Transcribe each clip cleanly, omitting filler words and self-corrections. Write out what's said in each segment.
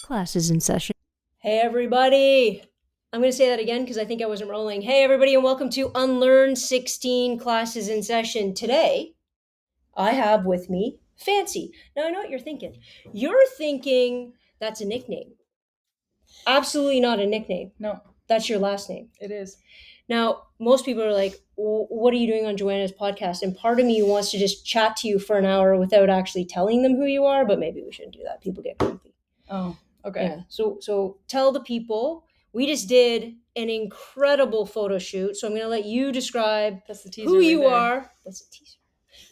Classes in session. Hey, everybody. I'm going to say that again because I think I wasn't rolling. Hey, everybody, and welcome to Unlearn 16 Classes in Session. Today, I have with me Fancy. Now, I know what you're thinking. You're thinking that's a nickname. Absolutely not a nickname. No, That's your last name. it is. Now, most people are like, what are you doing on Joanna's podcast? And part of me wants to just chat to you for an hour without actually telling them who you are, but maybe we shouldn't do that. People get grumpy. Oh, okay. Yeah. So tell the people, we just did an incredible photo shoot. So I'm going to let you describe That's the teaser who you right there. are. That's a teaser.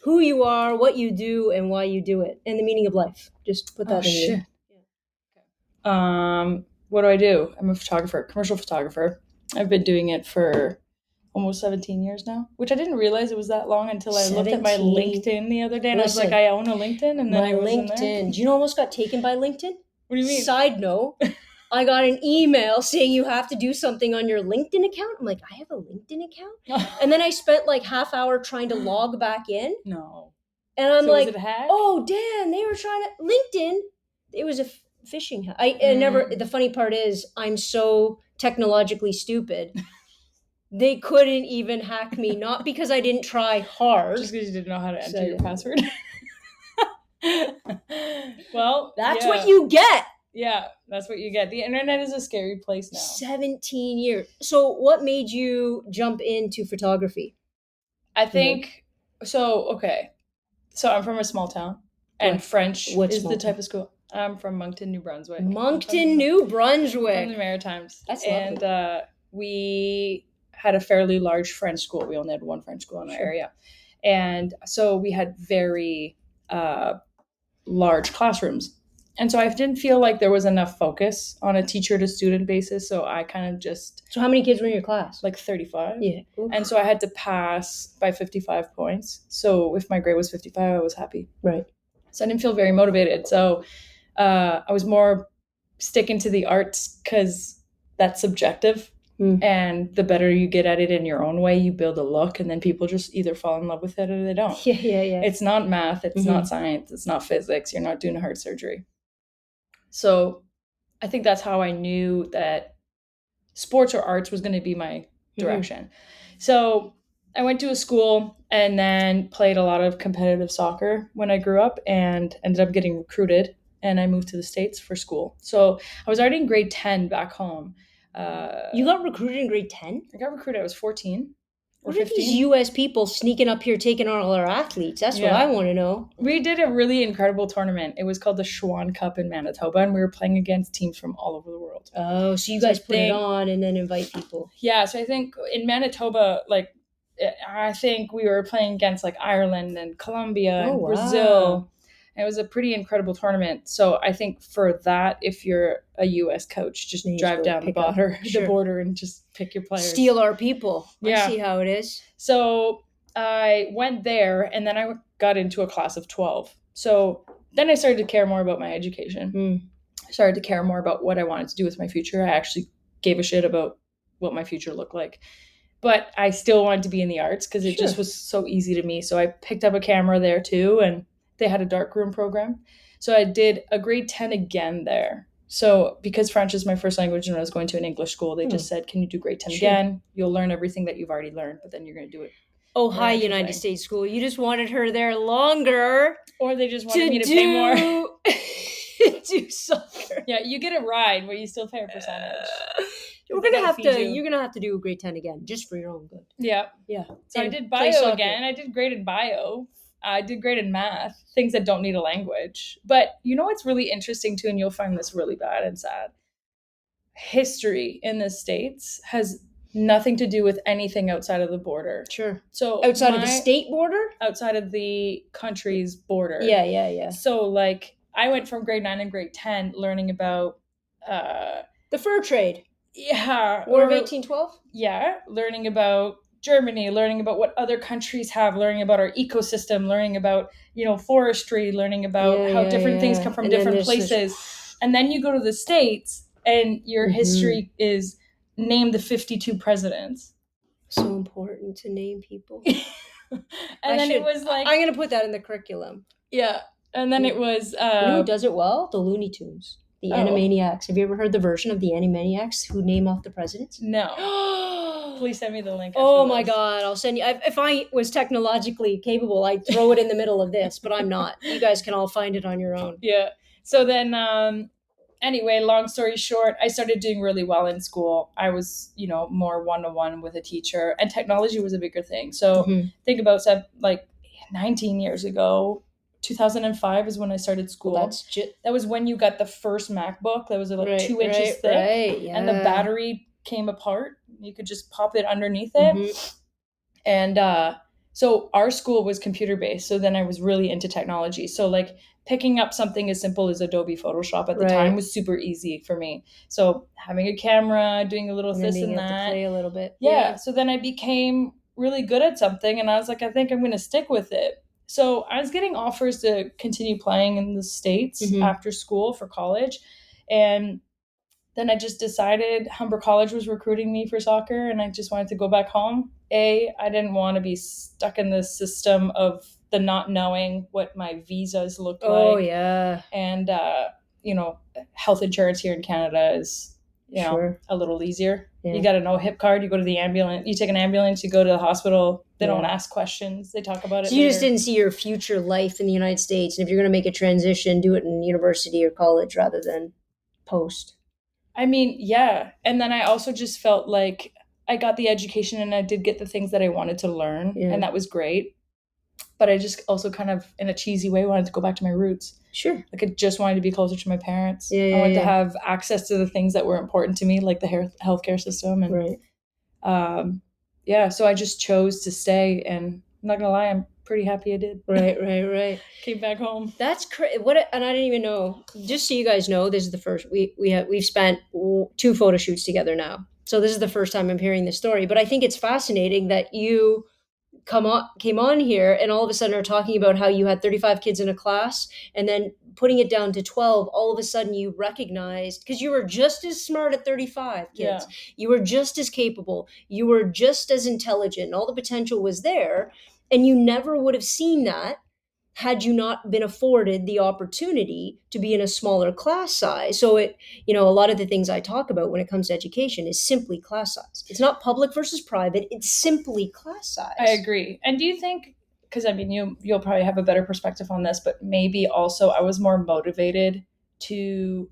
Who you are, what you do, and why you do it, and the meaning of life. Just put that in shit. there. What do I do? I'm a photographer, commercial photographer. I've been doing it for almost 17 years now, which I didn't realize it was that long until I looked at my 17. LinkedIn the other day and I was Listen, like, I own a LinkedIn, and then My I was in there. LinkedIn. Do you know I almost got taken by LinkedIn? What do you mean? Side note, I got an email saying you have to do something on your LinkedIn account. I'm like, I have a LinkedIn account? And then I spent like half hour trying to log back in. No. And I'm So like, was it a hack? oh, Dan, they were trying to, LinkedIn, it was a phishing hack. I never, the funny part is I'm so technologically stupid. They couldn't even hack me, not because I didn't try hard. Just because you didn't know how to enter So- your password. Well, That's yeah. what you get. Yeah, that's what you get. The internet is a scary place now. 17 years. So what made you jump into photography? I think, okay. So I'm from a small town, and What? French What is small the town? type of school. I'm from Moncton, New Brunswick. Moncton, New From Brunswick. the Maritimes. That's and lovely. We had a fairly large French school. We only had one French school in our area. And so we had very large classrooms. And so I didn't feel like there was enough focus on a teacher to student basis. So I kind of just, So how many kids were in your class? like 35. Yeah. Oof. And so I had to pass by 55 points. So if my grade was 55, I was happy. Right. So I didn't feel very motivated. So I was more sticking to the arts because that's subjective. And the better you get at it in your own way, you build a look, and then people just either fall in love with it or they don't. Yeah. It's not math. It's not science. It's not physics. You're not doing heart surgery. So I think that's how I knew that sports or arts was going to be my direction. So I went to a school and then played a lot of competitive soccer when I grew up and ended up getting recruited, and I moved to the States for school. So I was already in grade 10 back home. You got recruited in grade 10? I got recruited. I was 14 or What are 15. these U.S. people sneaking up here taking all our athletes? That's what I want to know. We did a really incredible tournament. It was called the Schwann Cup in Manitoba, and we were playing against teams from all over the world. Oh, so you guys put it on and then invite people. Yeah, so I think in Manitoba, I think we were playing against like Ireland and Colombia and Brazil. And it was a pretty incredible tournament. So I think for that, if you're a U.S. coach, just drive down the border and just pick your players. Steal our people. Yeah. I see how it is. So I went there, and then I got into a class of 12. So then I started to care more about my education. I started to care more about what I wanted to do with my future. I actually gave a shit about what my future looked like. But I still wanted to be in the arts because it just was so easy to me. So I picked up a camera there too, and they had a darkroom program. So I did a grade 10 again there. So because French is my first language and I was going to an English school, they just said, can you do grade 10 again? You'll learn everything that you've already learned, but then you're going to do it. Oh, hi, United States School. You just wanted her there longer. Or they just wanted me to pay more. Do soccer. Yeah, you get a ride, but you still pay a percentage. You're gonna have to do grade 10 again, just for your own good. Yeah. So I did bio again. I did great in bio. I did great in math, things that don't need a language. But you know what's really interesting too, and you'll find this really bad and sad? History in the States has nothing to do with anything outside of the border. Sure. So outside of the state border? Outside of the country's border. Yeah. So like I went from grade 9 and grade 10 learning about the fur trade. Yeah. War of 1812? Yeah. Learning about Germany, learning about what other countries have, learning about our ecosystem, learning about, forestry, learning about how different things come from different places. And then you go to the States and your history is name the 52 presidents. So important to name people. It was like, I'm going to put that in the curriculum. Yeah. And then it was... you know who does it well? The Looney Tunes. The Oh. Animaniacs. Have you ever heard the version of the Animaniacs who name off the presidents? No. Please send me the link. Oh my God, I'll send you. If I was technologically capable, I'd throw it in the middle of this, but I'm not. You guys can all find it on your own. Yeah. So then, anyway, long story short, I started doing really well in school. I was, more one-to-one with a teacher, and technology was a bigger thing. So think about like 19 years ago, 2005 is when I started school. Well, that was when you got the first MacBook that was like Right, 2 inches right, thick, right, yeah. and the battery came apart. You could just pop it underneath it. And so our school was computer based. So then I was really into technology. So like picking up something as simple as Adobe Photoshop at the time Right. was super easy for me. So having a camera, doing a little And then this being and able to that. play a little bit. Yeah. So then I became really good at something, and I was like, I think I'm going to stick with it. So I was getting offers to continue playing in the States after school for college. And then I just decided Humber College was recruiting me for soccer, and I just wanted to go back home. I didn't want to be stuck in the system of the not knowing what my visas looked like. Oh, yeah. And, health insurance here in Canada is, Sure. a little easier. Yeah. You got to know HIP card. You go to the ambulance. You take an ambulance. You go to the hospital. They don't ask questions. They talk about it. So you just didn't see your future life in the United States. And if you're going to make a transition, do it in university or college rather than post. I mean, yeah. And then I also just felt like I got the education and I did get the things that I wanted to learn. Yeah. And that was great. But I just also kind of, in a cheesy way, wanted to go back to my roots. Sure. Like I just wanted to be closer to my parents. Yeah, I wanted to have access to the things that were important to me, like the healthcare system. And right. So I just chose to stay. And I'm not going to lie, I'm pretty happy I did. Right. Came back home. That's crazy. And I didn't even know. Just so you guys know, this is the first we've spent 2 photo shoots together now. So this is the first time I'm hearing this story. But I think it's fascinating that you came on here and all of a sudden are talking about how you had 35 kids in a class, and then putting it down to 12. All of a sudden you recognized, because you were just as smart at 35 kids. Yeah. You were just as capable. You were just as intelligent. All the potential was there. And you never would have seen that had you not been afforded the opportunity to be in a smaller class size. So a lot of the things I talk about when it comes to education is simply class size. It's not public versus private. It's simply class size. I agree. And do you think, because I mean, you'll probably have a better perspective on this, but maybe also I was more motivated to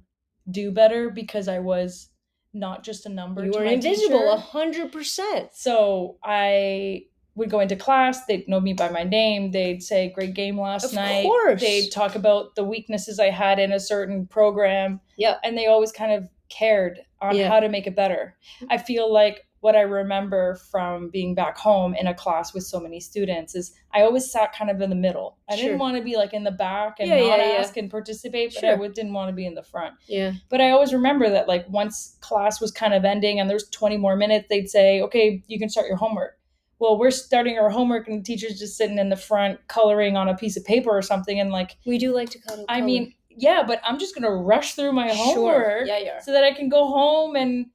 do better because I was not just a number. You to were my invisible, teacher. 100%. So I would go into class, they'd know me by my name, they'd say, great game last night. Of course. They'd talk about the weaknesses I had in a certain program. Yeah. And they always kind of cared on how to make it better. I feel like what I remember from being back home in a class with so many students is I always sat kind of in the middle. I didn't want to be like in the back and not ask and participate, but I didn't want to be in the front. Yeah. But I always remember that like once class was kind of ending and there's 20 more minutes, they'd say, okay, you can start your homework. Well, we're starting our homework and the teacher's just sitting in the front coloring on a piece of paper or something. And like, we do like to color. I mean, yeah, but I'm just going to rush through my homework so that I can go home and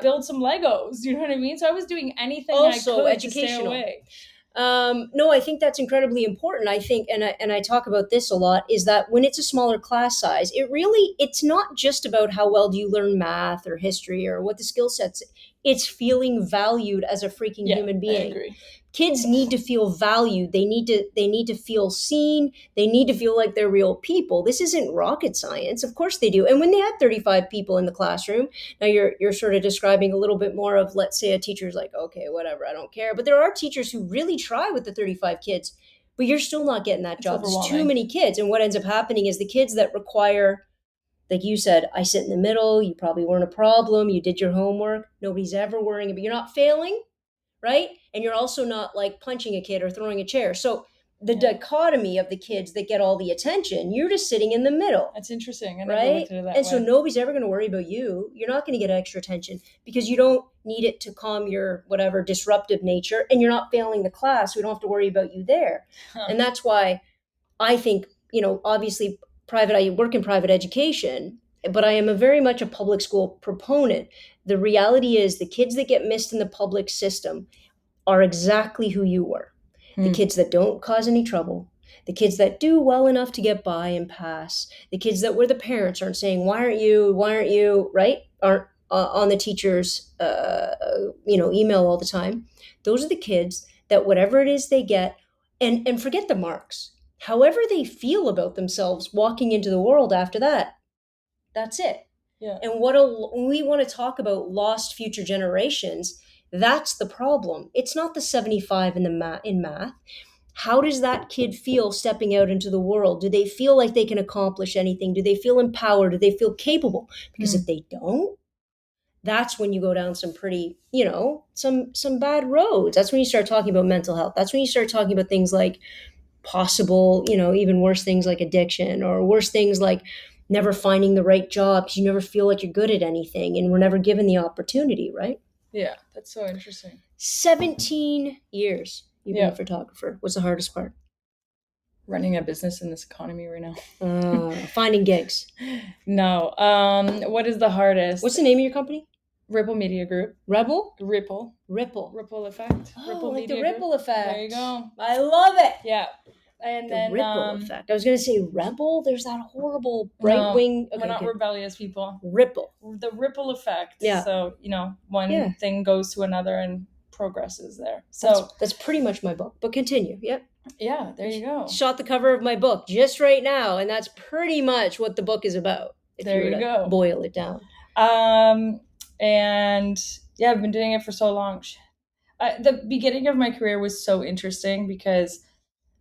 build some Legos. You know what I mean? So I was doing anything also, I could educational. to stay away. No, I think that's incredibly important. I think, and I talk about this a lot, is that when it's a smaller class size, it's not just about how well do you learn math or history or what the skill sets. It's feeling valued as a freaking human being. I agree. Kids need to feel valued. They need to feel seen. They need to feel like they're real people. This isn't rocket science. Of course they do. And when they have 35 people in the classroom, now you're sort of describing a little bit more of, let's say a teacher's like, okay, whatever, I don't care. But there are teachers who really try with the 35 kids, but you're still not getting that job. There's too many kids. And what ends up happening is the kids that require, like you said, I sit in the middle, you probably weren't a problem, you did your homework, nobody's ever worrying about, you're not failing, right? And you're also not like punching a kid or throwing a chair. So the dichotomy of the kids that get all the attention, you're just sitting in the middle. That's interesting. I never looked at it that way. So nobody's ever going to worry about you. You're not going to get extra attention because you don't need it to calm your whatever disruptive nature, and you're not failing the class. We don't have to worry about you there. And that's why I think, obviously I work in private education, but I am very much a public school proponent. The reality is the kids that get missed in the public system are exactly who you were. The kids that don't cause any trouble, The kids that do well enough to get by and pass. The kids that where the parents aren't saying, why aren't you, right? Aren't on the teacher's, email all the time. Those are the kids that whatever it is they get, and forget the marks. However they feel about themselves walking into the world after that, that's it. Yeah. And when we want to talk about lost future generations, that's the problem. It's not the 75 in math. How does that kid feel stepping out into the world? Do they feel like they can accomplish anything? Do they feel empowered? Do they feel capable? Because if they don't, that's when you go down some pretty, some bad roads. That's when you start talking about mental health. That's when you start talking about things like possible, even worse things like addiction, or worse things like never finding the right job because you never feel like you're good at anything and we're never given the opportunity, right? Yeah, that's so interesting. 17 years you've been a photographer. What's the hardest part? Running a business in this economy right now. Finding gigs. No. What is the hardest? What's the name of your company? Ripple Media Group. Rebel? Ripple. Ripple Effect. Oh, Ripple like Media the ripple Group. effect. There you go. I love it. Yeah. And the then ripple effect. I was going to say rebel. There's that horrible right wing. Okay, we're not rebellious people. Ripple. The ripple effect. Yeah. So, one thing goes to another and progresses there. So that's pretty much my book. But continue. Yep. Yeah, there you go. Shot the cover of my book just right now, and that's pretty much what the book is about. If there you go. Boil it down. And yeah, I've been doing it for so long. The beginning of my career was so interesting because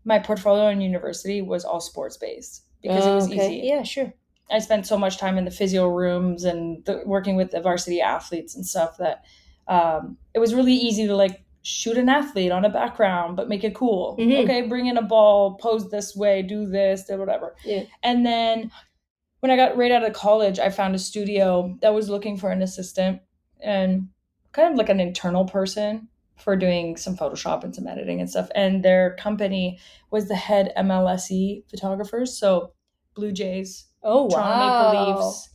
my portfolio in university was all sports based because it was easy. Yeah, sure. I spent so much time in the physio rooms and working with the varsity athletes and stuff that it was really easy to shoot an athlete on a background, but make it cool. Mm-hmm. Okay, bring in a ball, pose this way, do this, do whatever. Yeah. And then when I got right out of college, I found a studio that was looking for an assistant and kind of like an internal person for doing some Photoshop and some editing and stuff. And their company was the head MLSE photographers. So Blue Jays, Toronto Maple Leafs,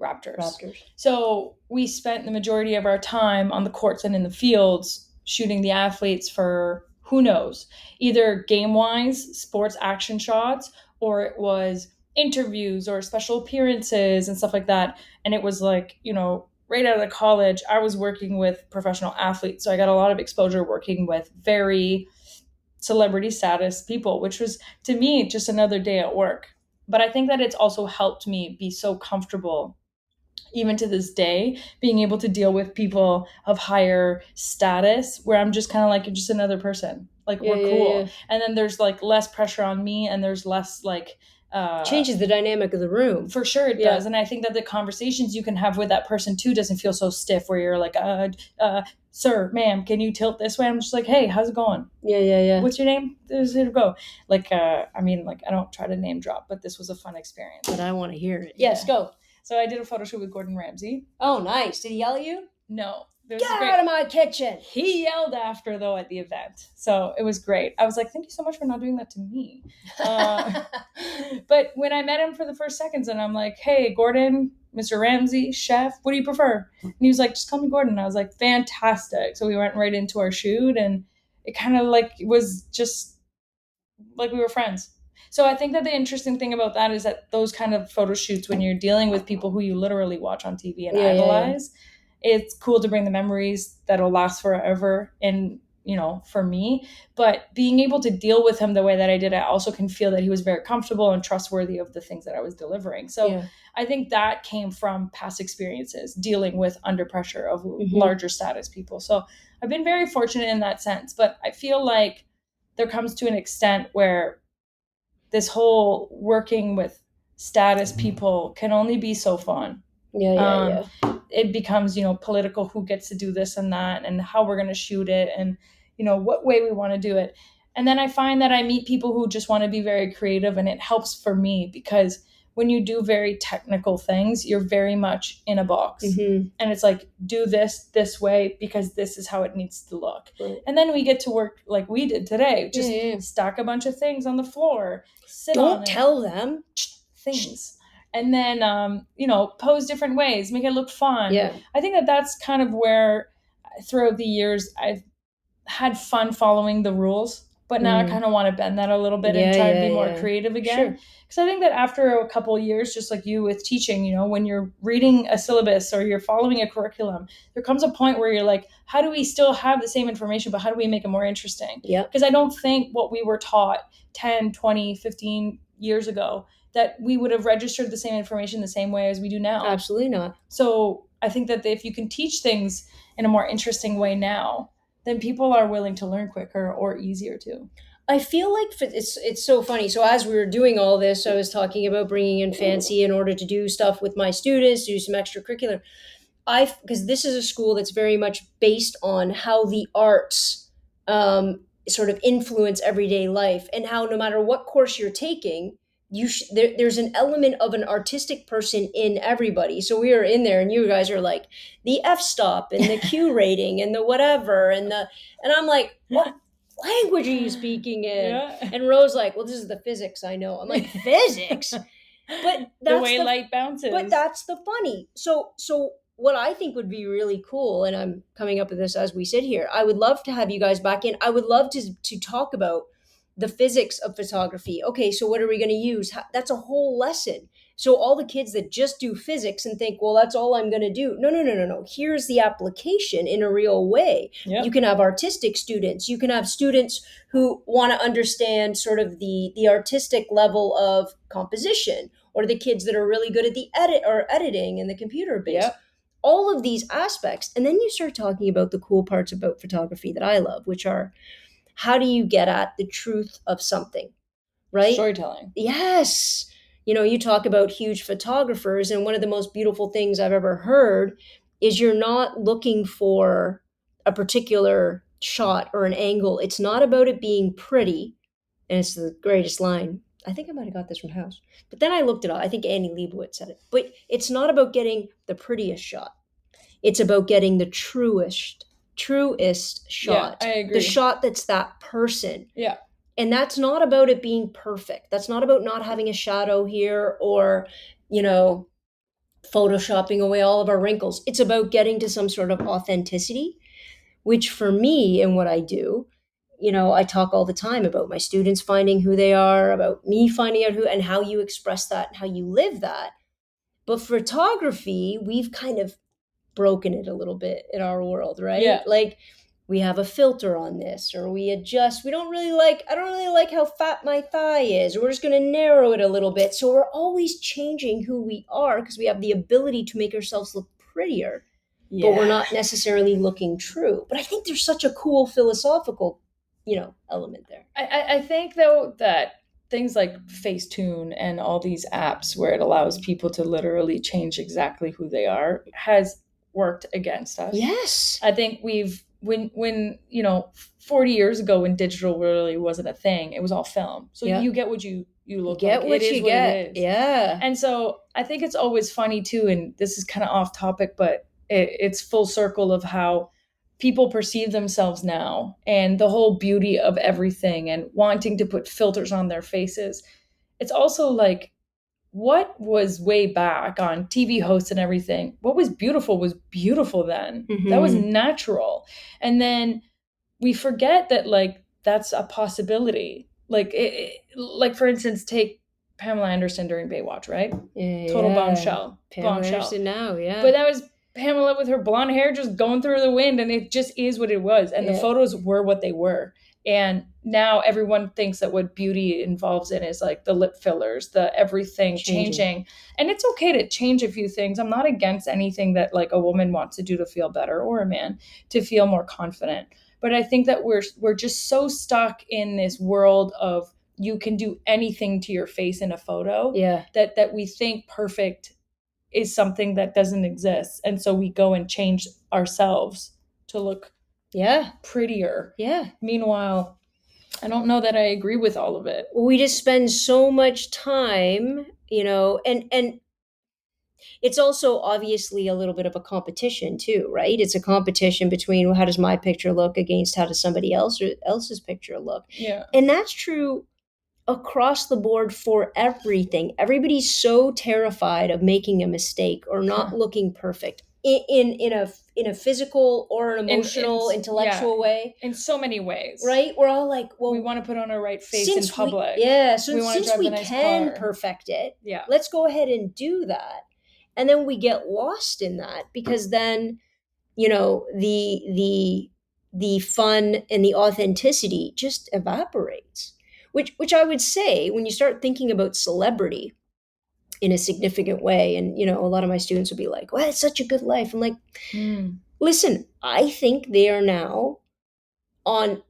Raptors. So we spent the majority of our time on the courts and in the fields shooting the athletes for who knows, either game-wise, sports action shots, or it was interviews or special appearances and stuff like that. And it was right out of college, I was working with professional athletes. So I got a lot of exposure working with very celebrity status people, which was, to me, just another day at work. But I think that it's also helped me be so comfortable, even to this day, being able to deal with people of higher status where I'm just kind of just another person. We're cool. Yeah. And then there's less pressure on me and there's less changes the dynamic of the room. For sure it does. And I think that the conversations you can have with that person too doesn't feel so stiff where you're sir, ma'am, can you tilt this way? I'm just hey, how's it going? Yeah. What's your name? There's it go. I don't try to name drop, but this was a fun experience. But I want to hear it. Yes, go. So I did a photo shoot with Gordon Ramsay. Oh, nice. Did he yell at you? No. Get out of my kitchen. He yelled after, though, at the event. So it was great. I was like, thank you so much for not doing that to me. But when I met him for the first seconds and I'm like, hey, Gordon, Mr. Ramsay, chef, what do you prefer? And he was like, just call me Gordon. And I was like, fantastic. So we went right into our shoot and it kind of was just like we were friends. So I think that the interesting thing about that is that those kind of photo shoots, when you're dealing with people who you literally watch on TV and idolize, it's cool to bring the memories that'll last forever. And, for me, but being able to deal with him the way that I did, I also can feel that he was very comfortable and trustworthy of the things that I was delivering. So I think that came from past experiences dealing with under pressure of larger status people. So I've been very fortunate in that sense, but I feel like there comes to an extent where this whole working with status people can only be so fun. Yeah. It becomes, political, who gets to do this and that and how we're going to shoot it and, what way we want to do it. And then I find that I meet people who just want to be very creative and it helps for me because when you do very technical things, you're very much in a box. And it's do this way because this is how it needs to look. Right. And then we get to work like we did today. Just stack a bunch of things on the floor. Don't tell them. Things. And then, pose different ways, make it look fun. Yeah. I think that that's kind of where throughout the years I've had fun following the rules. but now I kind of want to bend that a little bit and try to be more creative again. Sure. Because I think that after a couple of years, just like you with teaching, you know, when you're reading a syllabus or you're following a curriculum, there comes a point where you're like, how do we still have the same information, but how do we make it more interesting? Yeah. Because I don't think what we were taught 10, 20, 15 years ago, that we would have registered the same information the same way as we do now. Absolutely not. So I think that if you can teach things in a more interesting way now, then people are willing to learn quicker or easier too. I feel like it's so funny. So as we were doing all this, I was talking about bringing in Fancy in order to do stuff with my students, do some extracurricular. Because this is a school that's very much based on how the arts sort of influence everyday life, and how no matter what course you're taking, there's an element of an artistic person in everybody. So we are in there, and you guys are like the f-stop and the q rating and the whatever and I'm like, what language are you speaking in? Yeah. And Rose like, well, this is the physics I know. I'm like, physics? But that's the way light bounces. But that's the funny. So what I think would be really cool, and I'm coming up with this as we sit here, I would love to have you guys back in. I would love to talk about the physics of photography. Okay, so what are we going to use? That's a whole lesson. So all the kids that just do physics and think, well, that's all I'm going to do. No. Here's the application in a real way. Yep. You can have artistic students. You can have students who want to understand sort of the artistic level of composition, or the kids that are really good at the editing and the computer base. Yep. All of these aspects. And then you start talking about the cool parts about photography that I love, which are, how do you get at the truth of something, right? Storytelling. Yes. You know, you talk about huge photographers, and one of the most beautiful things I've ever heard is you're not looking for a particular shot or an angle. It's not about it being pretty. And it's the greatest line. I think I might have got this from House. But then I looked it up. I think Annie Leibovitz said it. But it's not about getting the prettiest shot. It's about getting the truest shot. Yeah, I agree. The shot that's that person. Yeah. And that's not about it being perfect. That's not about not having a shadow here or, you know, photoshopping away all of our wrinkles. It's about getting to some sort of authenticity, which for me and what I do, you know, I talk all the time about my students finding who they are, about me finding out who and how you express that and how you live that. But photography, we've kind of broken it a little bit in our world, right? Yeah. Like, we have a filter on this, or we adjust. I don't really like how fat my thigh is, or we're just going to narrow it a little bit. So we're always changing who we are because we have the ability to make ourselves look prettier, but we're not necessarily looking true. But I think there's such a cool philosophical, you know, element there. I think though that things like Facetune and all these apps where it allows people to literally change exactly who they are has worked against us. Yes. I think when you know, 40 years ago, when digital really wasn't a thing, it was all film. So you get what you look like. What you get. It is. Yeah. And so I think it's always funny too, and this is kind of off topic, but it's full circle of how people perceive themselves now and the whole beauty of everything and wanting to put filters on their faces. It's also like, what was way back on TV hosts and everything, what was beautiful then. Mm-hmm. That was natural. And then we forget that, like, that's a possibility. Like, like for instance, take Pamela Anderson during Baywatch, right? Total bombshell. Pamela Anderson now, yeah. But that was Pamela with her blonde hair just going through the wind, and it just is what it was. And the photos were what they were. And now everyone thinks that what beauty involves in is like the lip fillers, the everything changing. And it's okay to change a few things. I'm not against anything that like a woman wants to do to feel better, or a man to feel more confident. But I think that we're just so stuck in this world of you can do anything to your face in a photo that we think perfect is something that doesn't exist. And so we go and change ourselves to look prettier. Yeah. Meanwhile, I don't know that I agree with all of it. We just spend so much time, you know, and it's also obviously a little bit of a competition too, right? It's a competition between how does my picture look against how does somebody else's picture look. Yeah. And that's true across the board for everything. Everybody's so terrified of making a mistake or not looking perfect. in a physical or an emotional, intellectual way. In so many ways, right? We're all like, well, we want to put on our right face in public. So we want to since drive we the nice can car. perfect it, Yeah. let's go ahead and do that. And then we get lost in that, because then, the fun and the authenticity just evaporates. Which I would say, when you start thinking about celebrity in a significant way, and a lot of my students would be like, well, it's such a good life. I'm like, listen, I think they are now on,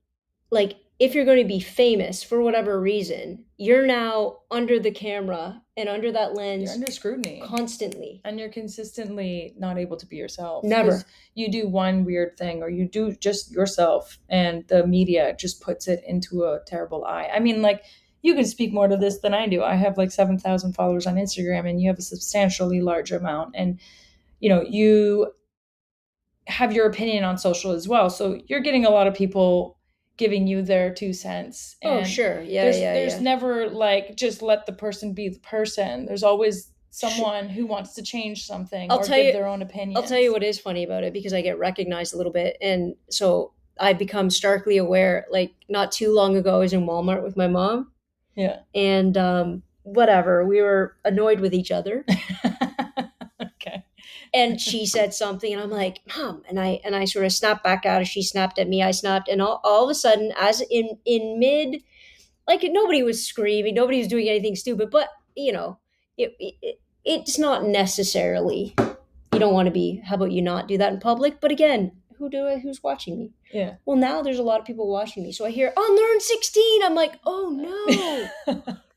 like, if you're going to be famous for whatever reason, you're now under the camera and under that lens. You're under scrutiny constantly. And you're consistently not able to be yourself. Never. You do one weird thing, or you do just yourself, and the media just puts it into a terrible eye. I mean, like, you can speak more to this than I do. I have like 7,000 followers on Instagram, and you have a substantially large amount. And, you have your opinion on social as well. So you're getting a lot of people giving you their 2 cents. And sure. There's never like, just let the person be the person. There's always someone who wants to change something or give their own opinion. I'll tell you what is funny about it, because I get recognized a little bit. And so I've become starkly aware, like, not too long ago, I was in Walmart with my mom. Yeah. And whatever, we were annoyed with each other. Okay. And she said something, and I'm like, Mom, and I sort of snapped back at her. She snapped at me, I snapped, and all of a sudden, as in mid, like, nobody was screaming, nobody was doing anything stupid, but it's not necessarily, you don't want to be, how about you not do that in public? But again, who's watching me? Yeah. Well, now there's a lot of people watching me, so I hear Unlearn 16. I'm like, oh no.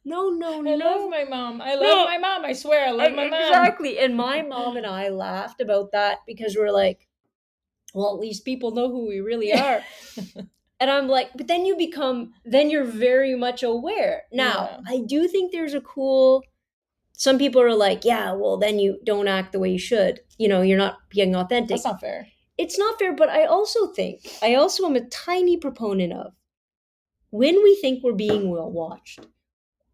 No. I love my mom. I love my mom. I swear, I love my mom. Exactly. And my mom and I laughed about that, because we're like, well, at least people know who we really are. And I'm like, but then you're very much aware. Now, I do think there's some people are like, yeah, well, then you don't act the way you should. You're not being authentic. That's not fair. It's not fair, but I also am a tiny proponent of, when we think we're being well watched,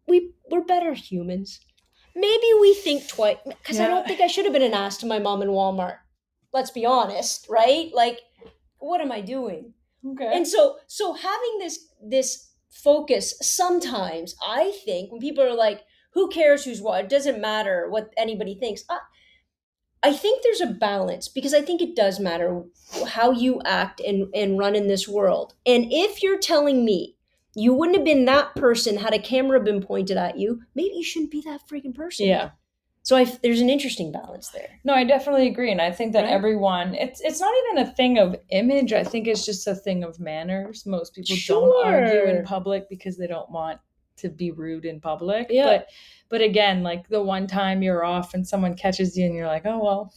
we're better humans. Maybe we think twice, because I don't think I should have been an ass to my mom in Walmart. Let's be honest, right? Like, what am I doing? Okay. And so having this focus, sometimes I think when people are like, who cares who's what? It doesn't matter what anybody thinks. I think there's a balance, because I think it does matter how you act and run in this world. And if you're telling me you wouldn't have been that person had a camera been pointed at you, maybe you shouldn't be that freaking person. Yeah. So there's an interesting balance there. No, I definitely agree. And I think that everyone, it's not even a thing of image. I think it's just a thing of manners. Most people don't argue in public because they don't want to be rude in public. Yeah. But again, like, the one time you're off and someone catches you and you're like, oh, well,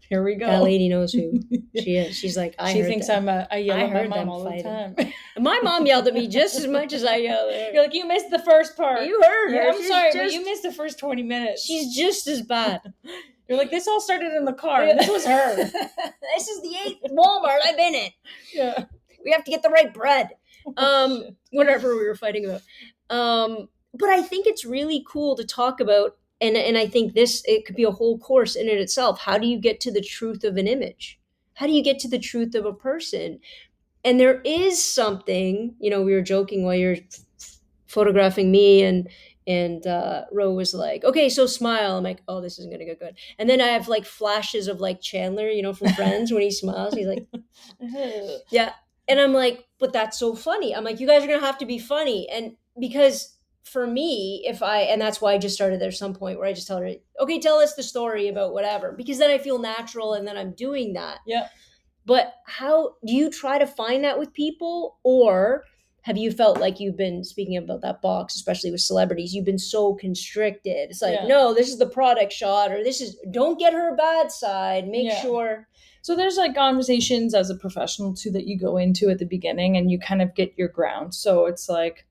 here we go. That lady knows who she is. She's like, she thinks I yell at my mom all the time. My mom yelled at me just as much as I yelled at her. You're like, you missed the first part. You heard her. I'm sorry, but you missed the first 20 minutes. She's just as bad. You're like, this all started in the car. This was her. This is the 8th Walmart I've been in. Yeah. We have to get the right bread. Whatever we were fighting about. But I think it's really cool to talk about, and I think it could be a whole course in it itself. How do you get to the truth of an image? How do you get to the truth of a person? And there is something, we were joking while you're photographing me, and Ro was like, okay, so smile. I'm like, oh, this isn't gonna go good. And then I have like flashes of like Chandler, from Friends, when he smiles, he's like, yeah. And I'm like, but that's so funny. I'm like, you guys are gonna have to be funny. And because for me, and that's why I just started, there's some point where I just tell her, okay, tell us the story about whatever, because then I feel natural and then I'm doing that. Yeah. But how do you try to find that with people? Or have you felt like you've been, speaking about that box, especially with celebrities, you've been so constricted? It's like, no, this is the product shot, or don't get her bad side. Make sure. So there's like conversations as a professional too that you go into at the beginning, and you kind of get your ground. So it's like,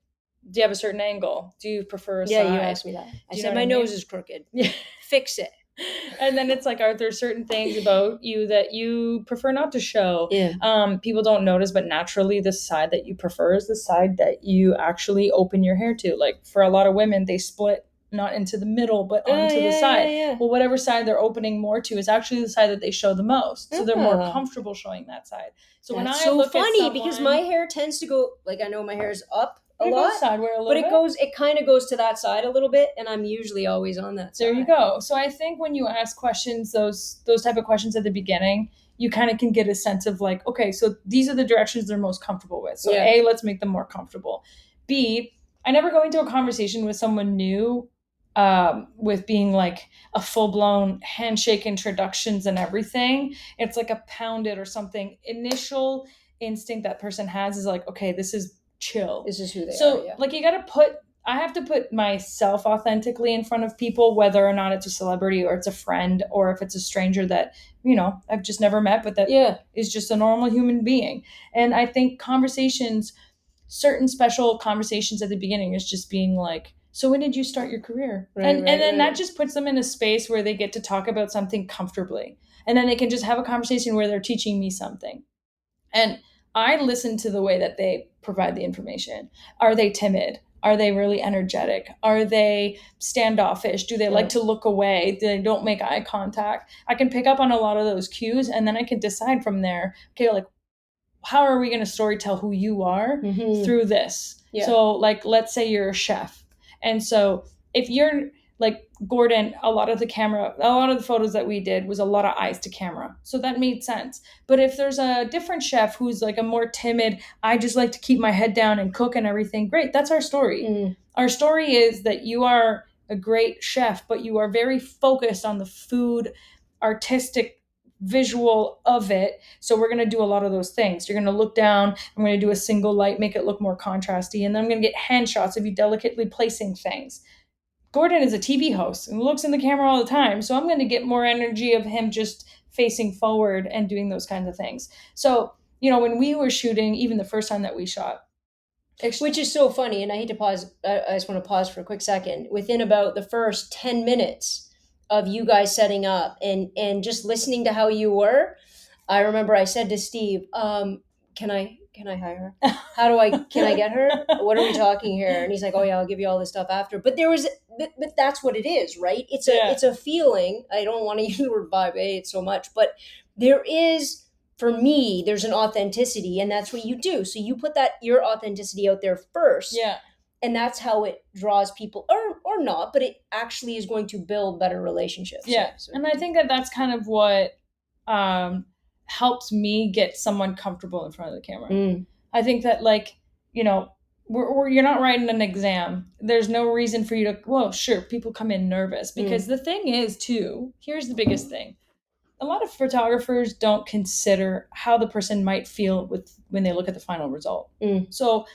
do you have a certain angle? Do you prefer a side? Yeah, you asked me that. I said, my nose is crooked. Yeah. Fix it. And then it's like, are there certain things about you that you prefer not to show? Yeah. People don't notice, but naturally the side that you prefer is the side that you actually open your hair to. Like, for a lot of women, they split not into the middle, but onto the side. Yeah. Well, whatever side they're opening more to is actually the side that they show the most. So they're more comfortable showing that side. So when I look at someone, because my hair tends to go, like, I know my hair's up a it lot, goes sideways a little but bit. it kind of goes to that side a little bit, and I'm usually always on that side. There you go. So I think when you ask questions, those type of questions at the beginning, you kind of can get a sense of like, okay, so these are the directions they're most comfortable with. So A, let's make them more comfortable. B, I never go into a conversation with someone new with being like a full-blown handshake introductions and everything. It's like a pounded or something. Initial instinct that person has is like, okay, this is chill. This is who they are. So like I have to put myself authentically in front of people, whether or not it's a celebrity or it's a friend or if it's a stranger that, I've just never met, but that is just a normal human being. And I think certain special conversations at the beginning is just being like, so when did you start your career? And then that just puts them in a space where they get to talk about something comfortably. And then they can just have a conversation where they're teaching me something. And I listen to the way that they provide the information. Are they timid? Are they really energetic? Are they standoffish? Do they like to look away? Do they don't make eye contact? I can pick up on a lot of those cues, and then I can decide from there, okay, like, how are we going to storytell who you are through this? So like, let's say you're a chef. And so if you're like Gordon, a lot of the photos that we did was a lot of eyes to camera. So that made sense. But if there's a different chef who's like a more timid, I just like to keep my head down and cook and everything. Great. That's our story. Our story is that you are a great chef, but you are very focused on the food, artistic visual of it. So we're going to do a lot of those things. You're going to look down. I'm going to do a single light, make it look more contrasty. And then I'm going to get hand shots of you delicately placing things. Gordon is a TV host and looks in the camera all the time. So I'm going to get more energy of him just facing forward and doing those kinds of things. So, when we were shooting, even the first time that we shot, which is so funny. And I hate to pause. I just want to pause for a quick second. Within about the first 10 minutes of you guys setting up and just listening to how you were, I remember I said to Steve, can I hire her? Can I get her? What are we talking here? And he's like, oh yeah, I'll give you all this stuff after. But but that's what it is, right? It's a feeling. I don't want to use the word vibe so much, but there is, for me, there's an authenticity, and that's what you do. So you put your authenticity out there first. Yeah. And that's how it draws people, or not, but it actually is going to build better relationships. Yeah. So. And I think that that's kind of what helps me get someone comfortable in front of the camera. I think that, like, you're not writing an exam. There's no reason for you to, well, sure, people come in nervous because the thing is, too, here's the biggest thing. A lot of photographers don't consider how the person might feel when they look at the final result. So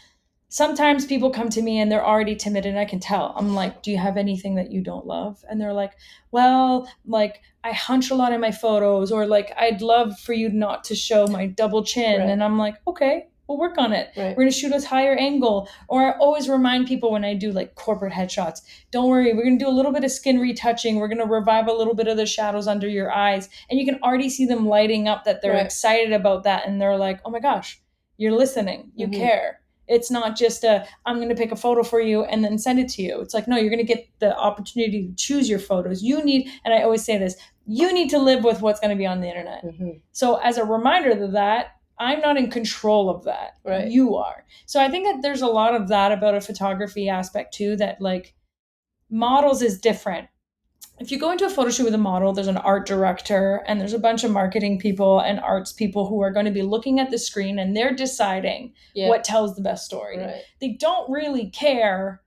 sometimes people come to me and they're already timid and I can tell. I'm like, do you have anything that you don't love? And they're like, well, like, I hunch a lot in my photos, or like, I'd love for you not to show my double chin. Right. And I'm like, okay, we'll work on it. Right. We're going to shoot a higher angle. Or I always remind people when I do like corporate headshots, don't worry, we're going to do a little bit of skin retouching. We're going to revive a little bit of the shadows under your eyes. And you can already see them lighting up that they're excited about that. And they're like, oh my gosh, you're listening. You care. It's not just I'm going to pick a photo for you and then send it to you. It's like, no, you're going to get the opportunity to choose your photos. And I always say this, you need to live with what's going to be on the internet. So as a reminder of that, I'm not in control of that. Right. You are. So I think that there's a lot of that about a photography aspect too, that like models is different. If you go into a photo shoot with a model, there's an art director and there's a bunch of marketing people and arts people who are going to be looking at the screen and they're deciding what tells the best story. Right. They don't really care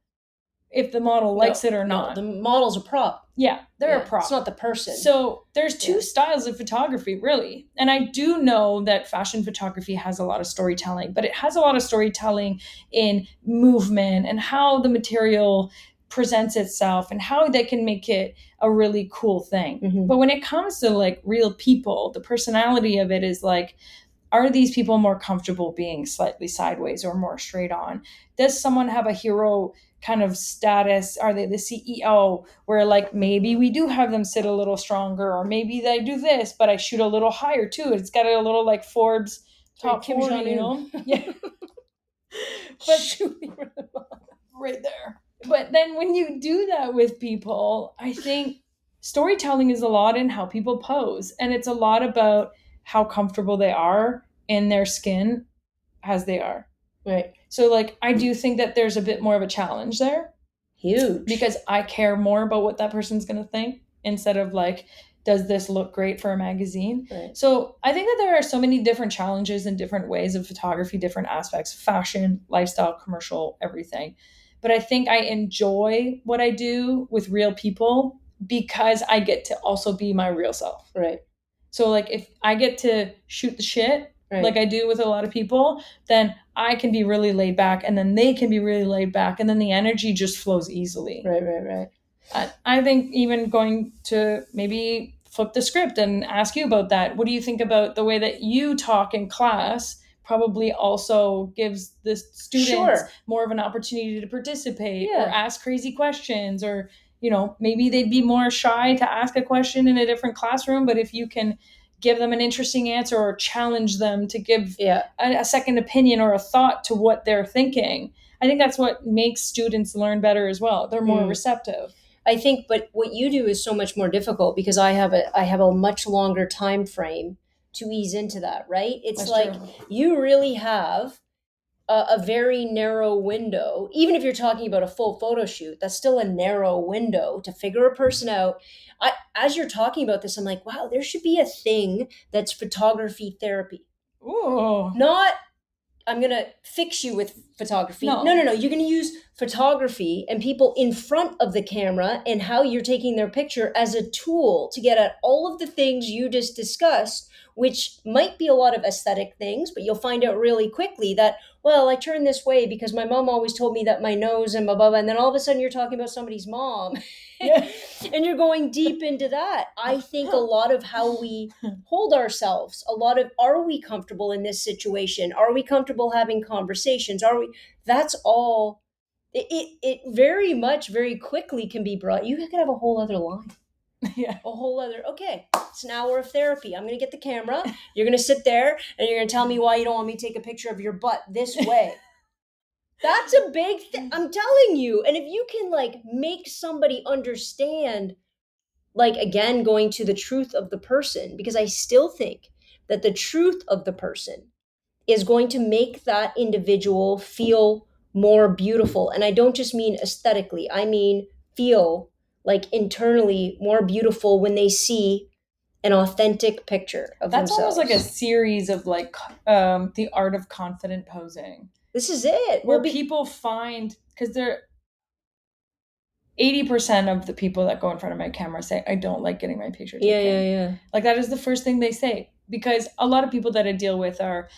if the model likes it or not. The model's a prop. Yeah, they're a prop. It's not the person. So there's two styles of photography, really. And I do know that fashion photography has a lot of storytelling, but it has a lot of storytelling in movement and how the material presents itself and how they can make it a really cool thing. But when it comes to like real people, the personality of it is like, are these people more comfortable being slightly sideways or more straight on? Does someone have a hero kind of status? Are they the CEO where like maybe we do have them sit a little stronger, or maybe they do this, but I shoot a little higher too. It's got a little like Forbes top 40, you know? Yeah. But right there. But then when you do that with people, I think storytelling is a lot in how people pose. And it's a lot about how comfortable they are in their skin as they are. Right. So, like, I do think that there's a bit more of a challenge there. Huge. Because I care more about what that person's going to think instead of like, does this look great for a magazine? Right. So I think that there are so many different challenges and different ways of photography, different aspects, fashion, lifestyle, commercial, everything. But I think I enjoy what I do with real people because I get to also be my real self. Right. So like if I get to shoot the shit Right. like I do with a lot of people, then I can be really laid back and then they can be really laid back and then the energy just flows easily. Right. I think even going to maybe flip the script and ask you about that. What do you think about the way that you talk in class probably also gives the students more of an opportunity to participate or ask crazy questions or, you know, maybe they'd be more shy to ask a question in a different classroom, but if you can give them an interesting answer or challenge them to give a second opinion or a thought to what they're thinking, I think that's what makes students learn better as well. They're more receptive. I think, but what you do is so much more difficult because I have a much longer time frame to ease into that, right? It's That's like true. you really have a very narrow window. Even if you're talking about a full photo shoot, that's still a narrow window to figure a person out. As you're talking about this, I'm like, wow, there should be a thing that's photography therapy. Ooh. Not I'm going to fix you with photography. No. You're going to use photography and people in front of the camera and how you're taking their picture as a tool to get at all of the things you just discussed, which might be a lot of aesthetic things, but you'll find out really quickly that, well, I turned this way because my mom always told me that my nose and blah, blah, blah. And then all of a sudden you're talking about somebody's mom. And you're going deep into that. I think a lot of how we hold ourselves, a lot of, are we comfortable in this situation? Are we comfortable having conversations? That's all. It very much, very quickly can be brought. You can have a whole other line. A whole other, okay, it's an hour of therapy. I'm going to get the camera. You're going to sit there and you're going to tell me why you don't want me to take a picture of your butt this way. That's a big thing. I'm telling you. And if you can like make somebody understand, like, again, going to the truth of the person, because I still think that the truth of the person is going to make that individual feel more beautiful. And I don't just mean aesthetically, I mean feel like internally more beautiful when they see an authentic picture of That's themselves. almost like a series of like the art of confident posing. This is it. Where people find, because they're 80% of the people that go in front of my camera say, I don't like getting my picture taken. Yeah. Like that is the first thing they say. Because a lot of people that I deal with are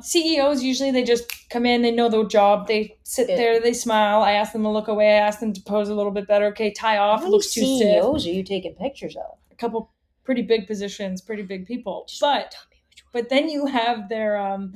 CEOs. Usually they just come in, they know their job, they sit there, they smile. I ask them to look away. I ask them to pose a little bit better. Okay, tie off. It looks too stiff. CEOs are you taking pictures of? A couple pretty big positions, pretty big people. But then you have their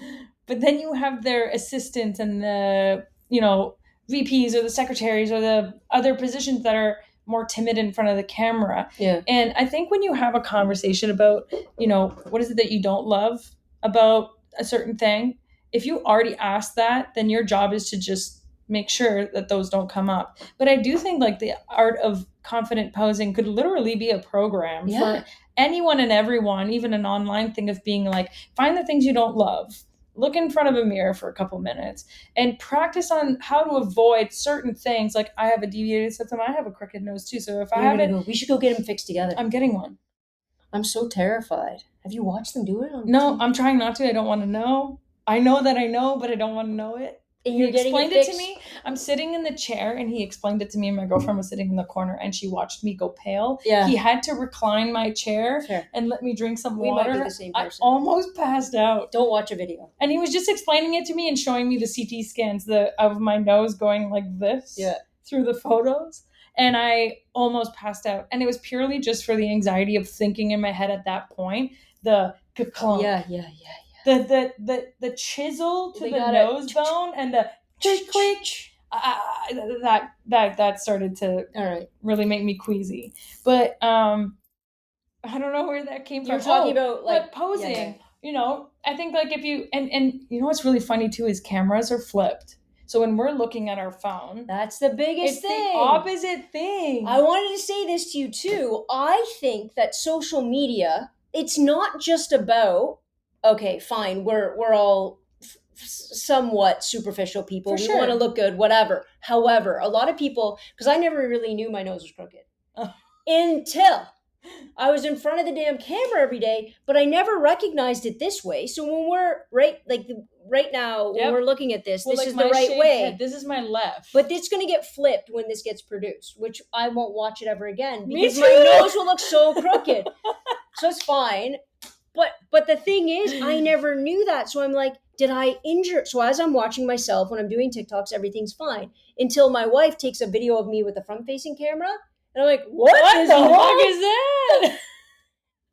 assistants and the, you know, VPs or the secretaries or the other positions that are more timid in front of the camera. And I think when you have a conversation about, you know, what is it that you don't love about a certain thing, if you already asked that, then your job is to just make sure that those don't come up. But I do think like the art of confident posing could literally be a program for anyone and everyone, even an online thing of being like, find the things you don't love, look in front of a mirror for a couple minutes and practice on how to avoid certain things. Like I have a deviated septum, I have a crooked nose too. So if I haven't, we should go get them fixed together. I'm getting one. I'm so terrified. Have you watched them do it? No, I'm trying not to. I don't want to know. I know that I know, but I don't want to know it. And he explained it to me. I'm sitting in the chair and he explained it to me, and my girlfriend was sitting in the corner and she watched me go pale. He had to recline my chair and let me drink some water. We might be the same person. I almost passed out. Don't watch a video. And he was just explaining it to me and showing me the CT scans of my nose going like this through the photos. And I almost passed out. And it was purely just for the anxiety of thinking in my head at that point, the clunk. The chisel to the nose bone and the click. That started to really make me queasy. But I don't know where that came from. You're talking about like posing. You know, I think like if you and you know what's really funny too is cameras are flipped. So when we're looking at our phone, That's the biggest it's thing. the opposite thing. I wanted to say this to you too. I think that social media, it's not just about, okay, fine, we're all somewhat superficial people. For We sure. want to look good, whatever. However, a lot of people, because I never really knew my nose was crooked Oh. until I was in front of the damn camera every day, but I never recognized it this way. So when we're right now, when Yep. we're looking at this, Well, this like is my the right shaved way. head, this is my left. But it's going to get flipped when this gets produced, which I won't watch it ever again Me because too. my nose will look so crooked. So it's fine. But the thing is, I never knew that. So I'm like, did I injure? So as I'm watching myself when I'm doing TikToks, everything's fine until my wife takes a video of me with a front-facing camera, and I'm like, what What is the wrong? fuck is that?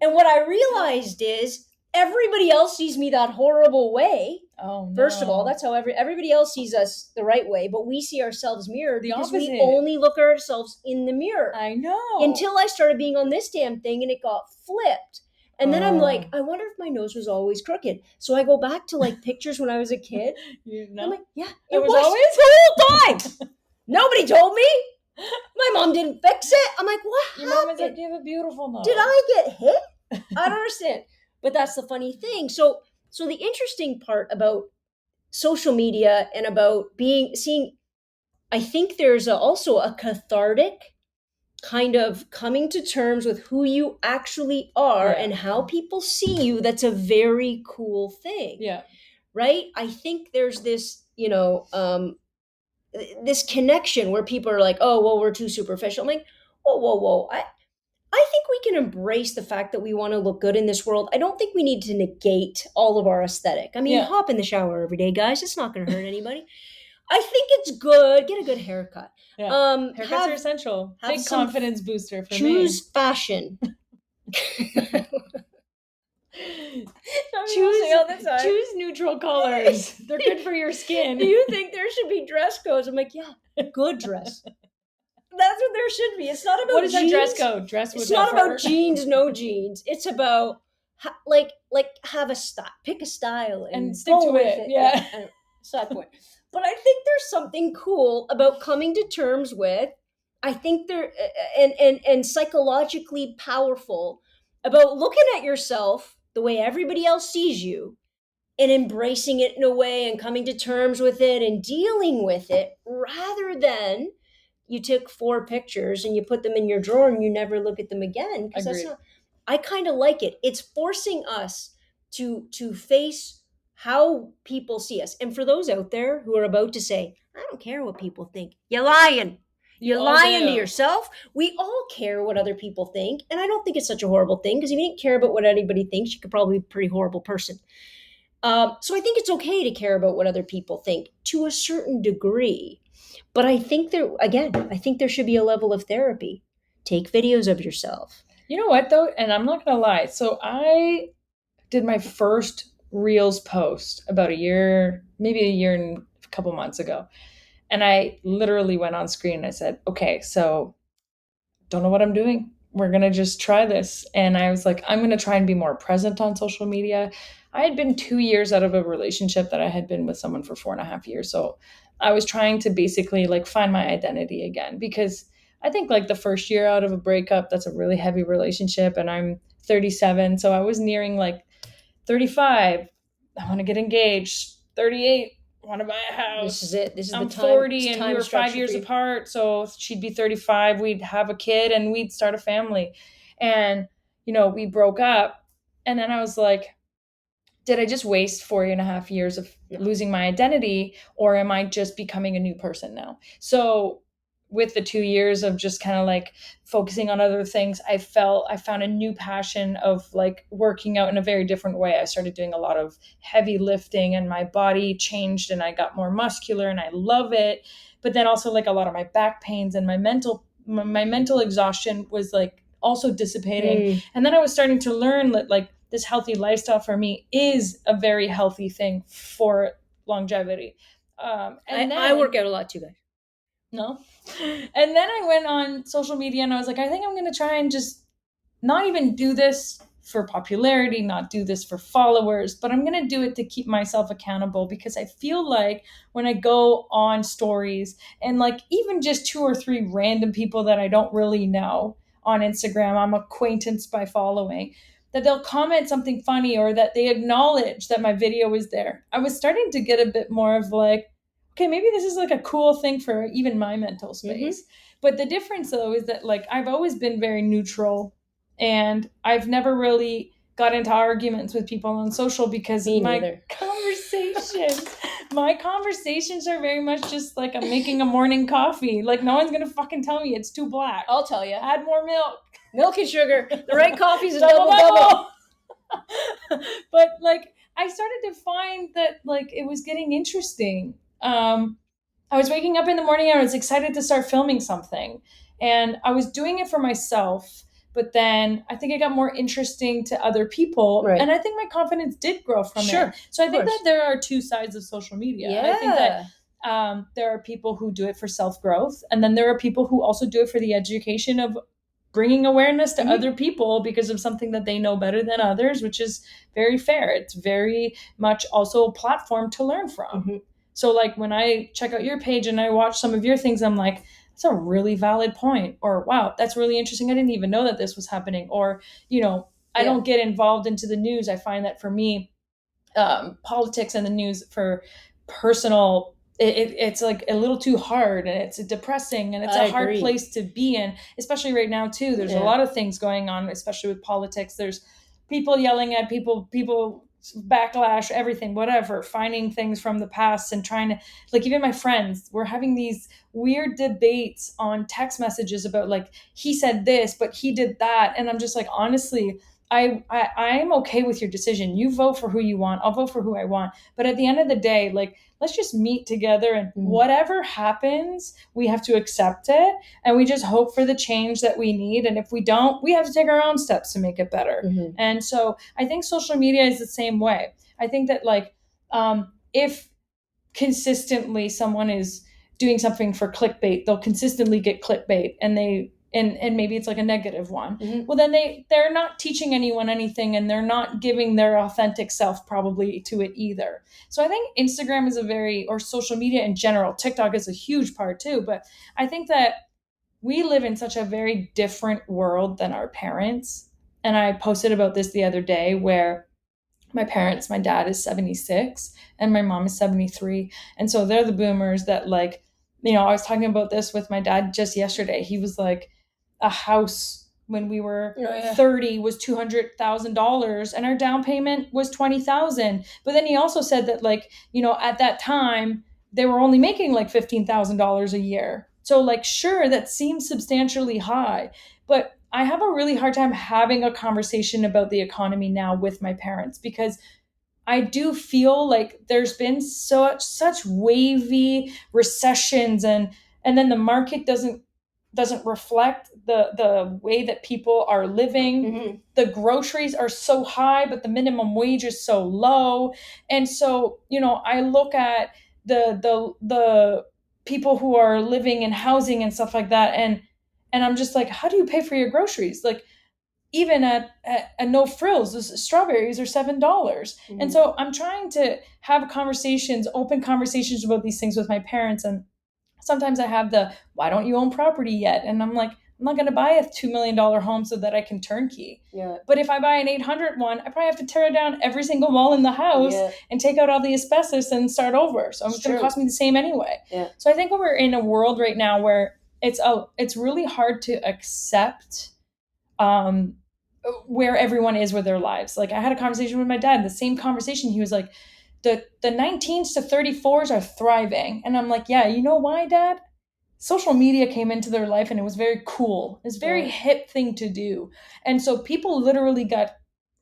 And what I realized is everybody else sees me that horrible way. Oh no. First of all, that's how everybody else sees us the right way, but we see ourselves mirrored The because opposite. we only look at ourselves in the mirror. I know. Until I started being on this damn thing and it got flipped. And then I'm like, I wonder if my nose was always crooked. So I go back to like pictures when I was a kid. You know? I'm like, yeah, It was always the whole time. Nobody told me. My mom didn't fix it. I'm like, what Your mom was like, happened? you have a beautiful nose. Did I get hit? I don't understand. But that's the funny thing. So the interesting part about social media and about seeing, I think there's also a cathartic kind of coming to terms with who you actually are and how people see you. That's a very cool thing. Yeah. Right? I think there's this, this connection where people are like, oh, well, we're too superficial. I'm like, whoa. I think we can embrace the fact that we want to look good in this world. I don't think we need to negate all of our aesthetic. I mean, hop in the shower every day, guys. It's not going to hurt anybody. I think it's good. Get a good haircut. Yeah. Haircuts are essential. Big confidence booster for me. Choose fashion. Choose neutral colors. They're good for your skin. Do you think there should be dress codes? I'm like, yeah, good dress. That's what there should be. It's not about what is jeans. That dress code? Dress with It's not about jeans, no jeans. It's about like have a style, pick a style and stick to it. Yeah. Side point. But I think there's something cool about coming to terms with. I think there and psychologically powerful about looking at yourself the way everybody else sees you and embracing it in a way and coming to terms with it and dealing with it rather than you took 4 pictures and you put them in your drawer and you never look at them again. Because that's not. I kind of like it. It's forcing us to face how people see us. And for those out there who are about to say, I don't care what people think, you're lying. You're lying to yourself. We all care what other people think. And I don't think it's such a horrible thing because if you didn't care about what anybody thinks, you could probably be a pretty horrible person. So I think it's okay to care about what other people think to a certain degree. But I think there should be a level of therapy. Take videos of yourself. You know what, though? And I'm not going to lie. So I did my first Reels post about maybe a year and a couple months ago. And I literally went on screen and I said, okay, so don't know what I'm doing. We're going to just try this. And I was like, I'm going to try and be more present on social media. I had been 2 years out of a relationship that I had been with someone for 4.5 years. So I was trying to basically like find my identity again, because I think like the first year out of a breakup, that's a really heavy relationship. And I'm 37. So I was nearing like 35. I want to get engaged. 38. Want to buy a house. This is it. This is I'm the time. 40 and we were 5 years apart. So she'd be 35. We'd have a kid and we'd start a family. And, we broke up. And then I was like, did I just waste 4.5 years of losing my identity, or am I just becoming a new person now? So with the 2 years of just kind of like focusing on other things, I found a new passion of like working out in a very different way. I started doing a lot of heavy lifting and my body changed and I got more muscular and I love it. But then also like a lot of my back pains and my mental exhaustion was like also dissipating. And then I was starting to learn that like this healthy lifestyle for me is a very healthy thing for longevity. I work out a lot too, guys. No. And then I went on social media and I was like, I think I'm going to try and just not even do this for popularity, not do this for followers, but I'm going to do it to keep myself accountable, because I feel like when I go on stories and like even just 2 or 3 random people that I don't really know on Instagram, I'm acquaintance by following, that they'll comment something funny or that they acknowledge that my video is there. I was starting to get a bit more of like, okay, maybe this is like a cool thing for even my mental space. But the difference though is that like I've always been very neutral, and I've never really got into arguments with people on social because Me my neither. conversations are very much just like I'm making a morning coffee. Like no one's gonna fucking tell me it's too black. I'll tell you. Add more milk. Milk and sugar. The right coffee is a double. But like I started to find that like it was getting interesting. I was waking up in the morning and I was excited to start filming something, and I was doing it for myself. But then I think it got more interesting to other people, Right. and I think my confidence did grow from it. So I think that there are 2 sides of social media. Yeah. I think that there are people who do it for self-growth, and then there are people who also do it for the education of bringing awareness to other people because of something that they know better than others, which is very fair. It's very much also a platform to learn from. So like when I check out your page and I watch some of your things, I'm like, that's a really valid point. Or wow, that's really interesting. I didn't even know that this was happening. Or, I don't get involved into the news. I find that for me, politics and the news for personal, it's like a little too hard, and it's depressing, and it's a hard place to be in, especially right now too. There's a lot of things going on, especially with politics. There's people yelling at people backlash, everything, whatever, finding things from the past and trying to, like, even my friends, we're having these weird debates on text messages about like, he said this, but he did that. And I'm just like, honestly, I'm okay with your decision. You vote for who you want. I'll vote for who I want. But at the end of the day, like, let's just meet together, and whatever happens, we have to accept it. And we just hope for the change that we need. And if we don't, we have to take our own steps to make it better. And so I think social media is the same way. I think that like, if consistently someone is doing something for clickbait, they'll consistently get clickbait, and maybe it's like a negative one. Well, then they're not teaching anyone anything, and they're not giving their authentic self probably to it either. So I think Instagram is or social media in general, TikTok is a huge part too. But I think that we live in such a very different world than our parents. And I posted about this the other day, where my dad is 76 and my mom is 73. And so they're the boomers that like, I was talking about this with my dad just yesterday. He was like, a house when we were 30 was $200,000 and our down payment was 20,000. But then he also said that like, at that time they were only making like $15,000 a year. So like, sure, that seems substantially high, but I have a really hard time having a conversation about the economy now with my parents, because I do feel like there's been such wavy recessions, and then the market doesn't reflect the way that people are living. The groceries are so high, but the minimum wage is so low. And so, I look at the people who are living in housing and stuff like that, and I'm just like, how do you pay for your groceries? Like, even at No Frills, the strawberries are $7. And so I'm trying to have open conversations about these things with my parents. And sometimes I have why don't you own property yet? And I'm like, I'm not going to buy a $2 million home so that I can turnkey. But if I buy an 800 one, I probably have to tear down every single wall in the house and take out all the asbestos and start over. So it's going to cost me the same anyway. So I think we're in a world right now where it's really hard to accept where everyone is with their lives. Like, I had a conversation with my dad, the same conversation. He was like, the 19s to 34s are thriving. And I'm like, yeah, you know why, Dad? Social media came into their life and it was very cool. It's a very hip thing to do. And so people literally got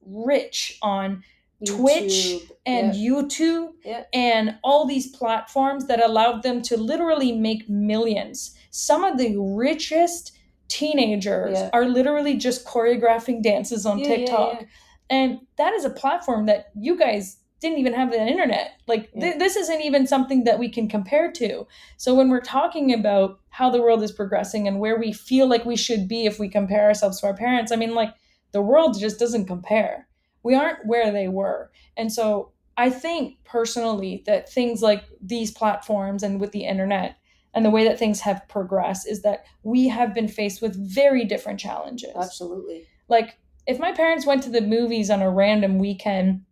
rich on Twitch and YouTube and all these platforms that allowed them to literally make millions. Some of the richest teenagers are literally just choreographing dances on TikTok. And that is a platform that you guys didn't even have the internet. Like, this isn't even something that we can compare to. So when we're talking about how the world is progressing and where we feel like we should be if we compare ourselves to our parents, I mean, like, the world just doesn't compare. We aren't where they were. And so I think personally that things like these platforms and with the internet and the way that things have progressed is that we have been faced with very different challenges. Absolutely. Like, if my parents went to the movies on a random weekend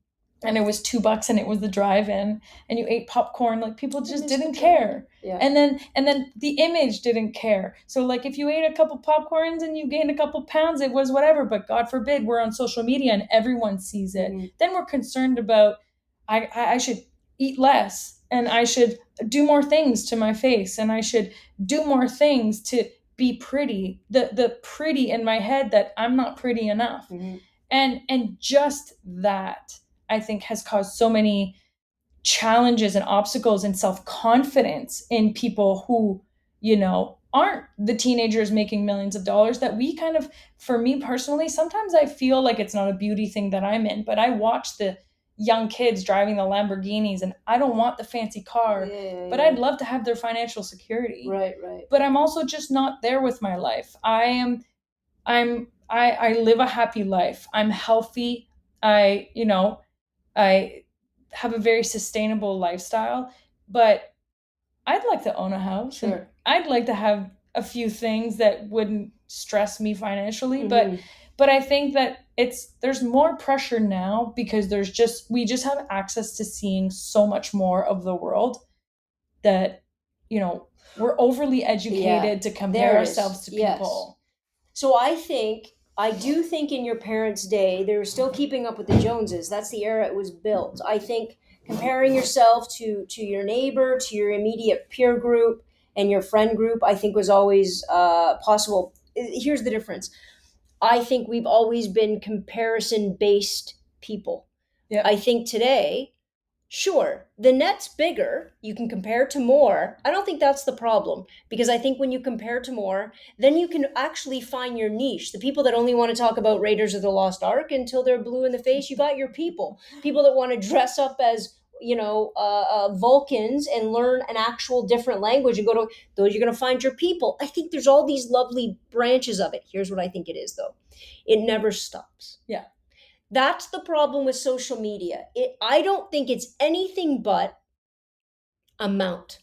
and it was $2 and it was the drive-in and you ate popcorn, like, people just didn't care. Yeah. And then the image didn't care. So, like, if you ate a couple popcorns and you gained a couple pounds, it was whatever. But God forbid we're on social media and everyone sees it. Mhm. Then we're concerned about I should eat less and I should do more things to my face and I should do more things to be pretty. The pretty in my head that I'm not pretty enough. Mhm. And just that, I think, has caused so many challenges and obstacles and self-confidence in people who, aren't the teenagers making millions of dollars, that we kind of, for me personally, sometimes I feel like it's not a beauty thing that I'm in, but I watch the young kids driving the Lamborghinis and I don't want the fancy car, but I'd love to have their financial security. Right. But I'm also just not there with my life. I live a happy life. I'm healthy. I have a very sustainable lifestyle, but I'd like to own a house. Sure. And I'd like to have a few things that wouldn't stress me financially, Mhm. but I think that there's more pressure now because we just have access to seeing so much more of the world that, we're overly educated to compare ourselves to people. So I do think in your parents' day, they were still keeping up with the Joneses. That's the era it was built. I think comparing yourself to your neighbor, to your immediate peer group, and your friend group, I think was always possible. Here's the difference. I think we've always been comparison based people. Yeah. I think today, sure, the net's bigger. You can compare to more. I don't think that's the problem because I think when you compare to more, then you can actually find your niche. The people that only want to talk about Raiders of the Lost Ark until they're blue in the face, you got your people. People that want to dress up as Vulcans and learn an actual different language and go to those, you're going to find your people. I think there's all these lovely branches of it. Here's what I think it is, though. It never stops. Yeah. That's the problem with social media. I don't think it's anything but amount.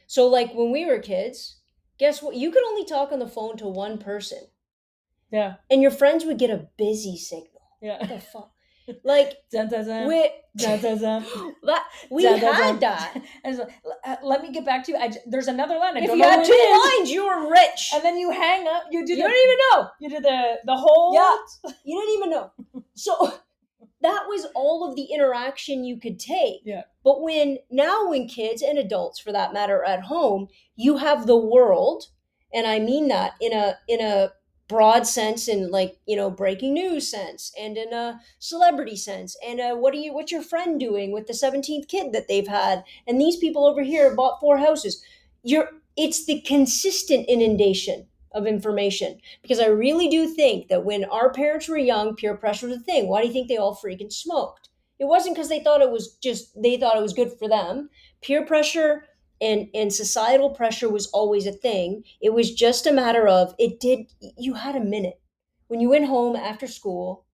So, like when we were kids, guess what? You could only talk on the phone to one person. Yeah. And your friends would get a busy signal. Yeah. What the fuck? Like, Dun, dun, dun. we Dun, dun, dun. we Dun, dun, had dun. that. And it's like, let me get back to you. There's another line. I If don't you know had what two it is. lines, you were rich. And then you hang up. You You don't even know. You did the whole. Yeah. You didn't even know. So that was all of the interaction you could take. Yeah. But when kids and adults, for that matter, are at home, you have the world, and I mean that in a broad sense, in breaking news sense, and in a celebrity sense, and what's your friend doing with the 17th kid that they've had, and these people over here bought 4 houses. It's the consistent inundation of information, because I really do think that when our parents were young, peer pressure was a thing. Why do you think they all freaking smoked? It wasn't because they thought it was good for them. Peer pressure and societal pressure was always a thing. It was just a matter of you had a minute. When you went home after school,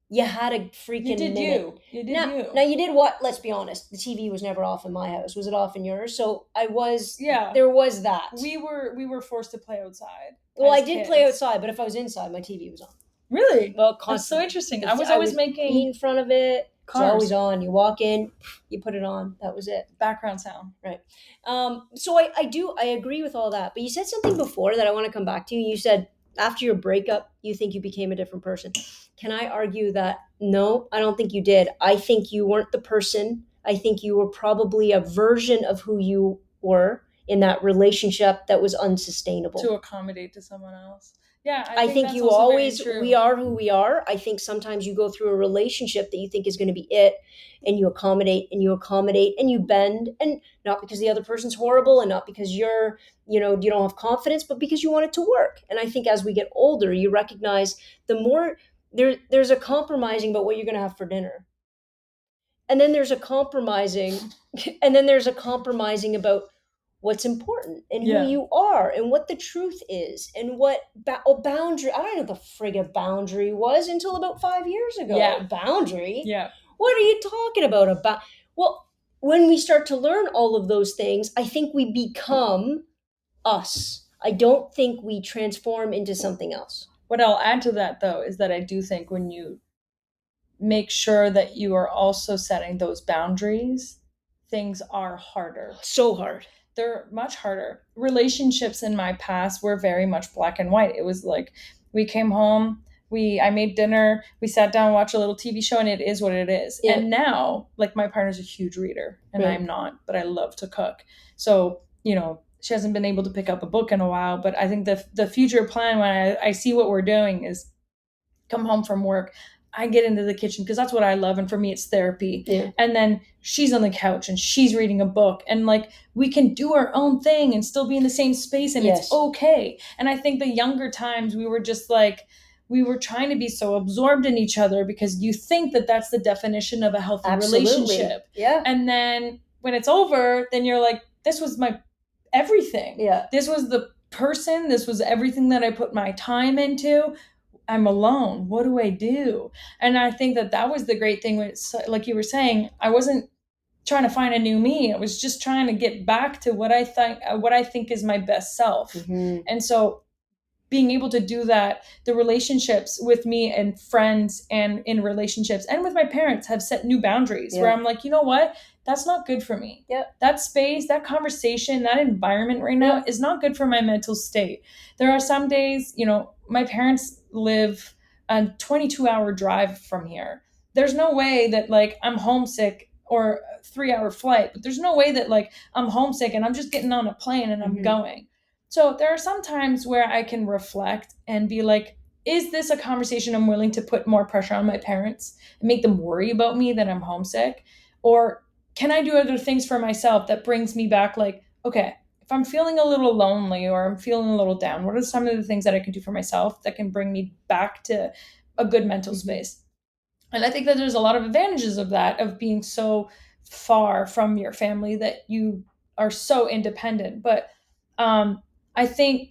you had a freaking minute. You did you. Now you did what? Let's be honest. The TV was never off in my house. Was it off in yours? So Yeah. there was that. We were forced to play outside. Well, I did play outside, but if I was inside, my TV was on. Really? Well, That's so interesting. I was I always would making be in front of it. It's cars. always on. You walk in, you put it on. That was it. Background sound. Right. So I agree with all that. But you said something before that I want to come back to. You said after your breakup, you think you became a different person. Can I argue that? No, I don't think you did. I think you weren't the person. I think you were probably a version of who you were in that relationship that was unsustainable. To accommodate to someone else. Yeah, I think you always, we are who we are. I think sometimes you go through a relationship that you think is going to be it, and you accommodate and you accommodate and you bend, and not because the other person's horrible and not because you don't have confidence, but because you want it to work. And I think as we get older, you recognize the more there's a compromising about what you're going to have for dinner. And then there's a compromising about what's important and Yeah. who you are and what the truth is and what boundary. I don't know what the friggin' boundary was until about 5 years ago. Yeah. Boundary? Yeah. What are you talking about? Well, when we start to learn all of those things, I think we become us. I don't think we transform into something else. What I'll add to that, though, is that I do think when you make sure that you are also setting those boundaries, things are harder. So hard. They're much harder. Relationships in my past were very much black and white. It was like we came home, I made dinner, we sat down, watched a little TV show, and it is what it is. Yeah. And now, like, my partner's a huge reader, and Right. I'm not, but I love to cook. So, she hasn't been able to pick up a book in a while, but I think the future plan when I see what we're doing is come home from work, I get into the kitchen because that's what I love. And for me, it's therapy. Yeah. And then she's on the couch and she's reading a book. And like, we can do our own thing and still be in the same space and Yes. it's okay. And I think the younger times we were just like, we were trying to be so absorbed in each other because you think that that's the definition of a healthy relationship. Yeah. And then when it's over, then you're like, this was my everything. Yeah. This was the person. This was everything that I put my time into. I'm alone. What do I do? And I think that was the great thing. When it's, like you were saying, I wasn't trying to find a new me. I was just trying to get back to what I think is my best self. Mm-hmm. And so being able to do that, the relationships with me and friends and in relationships and with my parents have set new boundaries where I'm like, you know what? That's not good for me. Yep. That space, that conversation, that environment right now is not good for my mental state. There are some days, my parents live a 22-hour drive from here. There's no way that like I'm homesick or a 3-hour flight, but there's no way that like I'm homesick and I'm just getting on a plane and I'm going. So there are some times where I can reflect and be like, is this a conversation I'm willing to put more pressure on my parents and make them worry about me that I'm homesick? Or can I do other things for myself that brings me back like, okay, if I'm feeling a little lonely or I'm feeling a little down, what are some of the things that I can do for myself that can bring me back to a good mental space? And I think that there's a lot of advantages of that, of being so far from your family that you are so independent. But I think,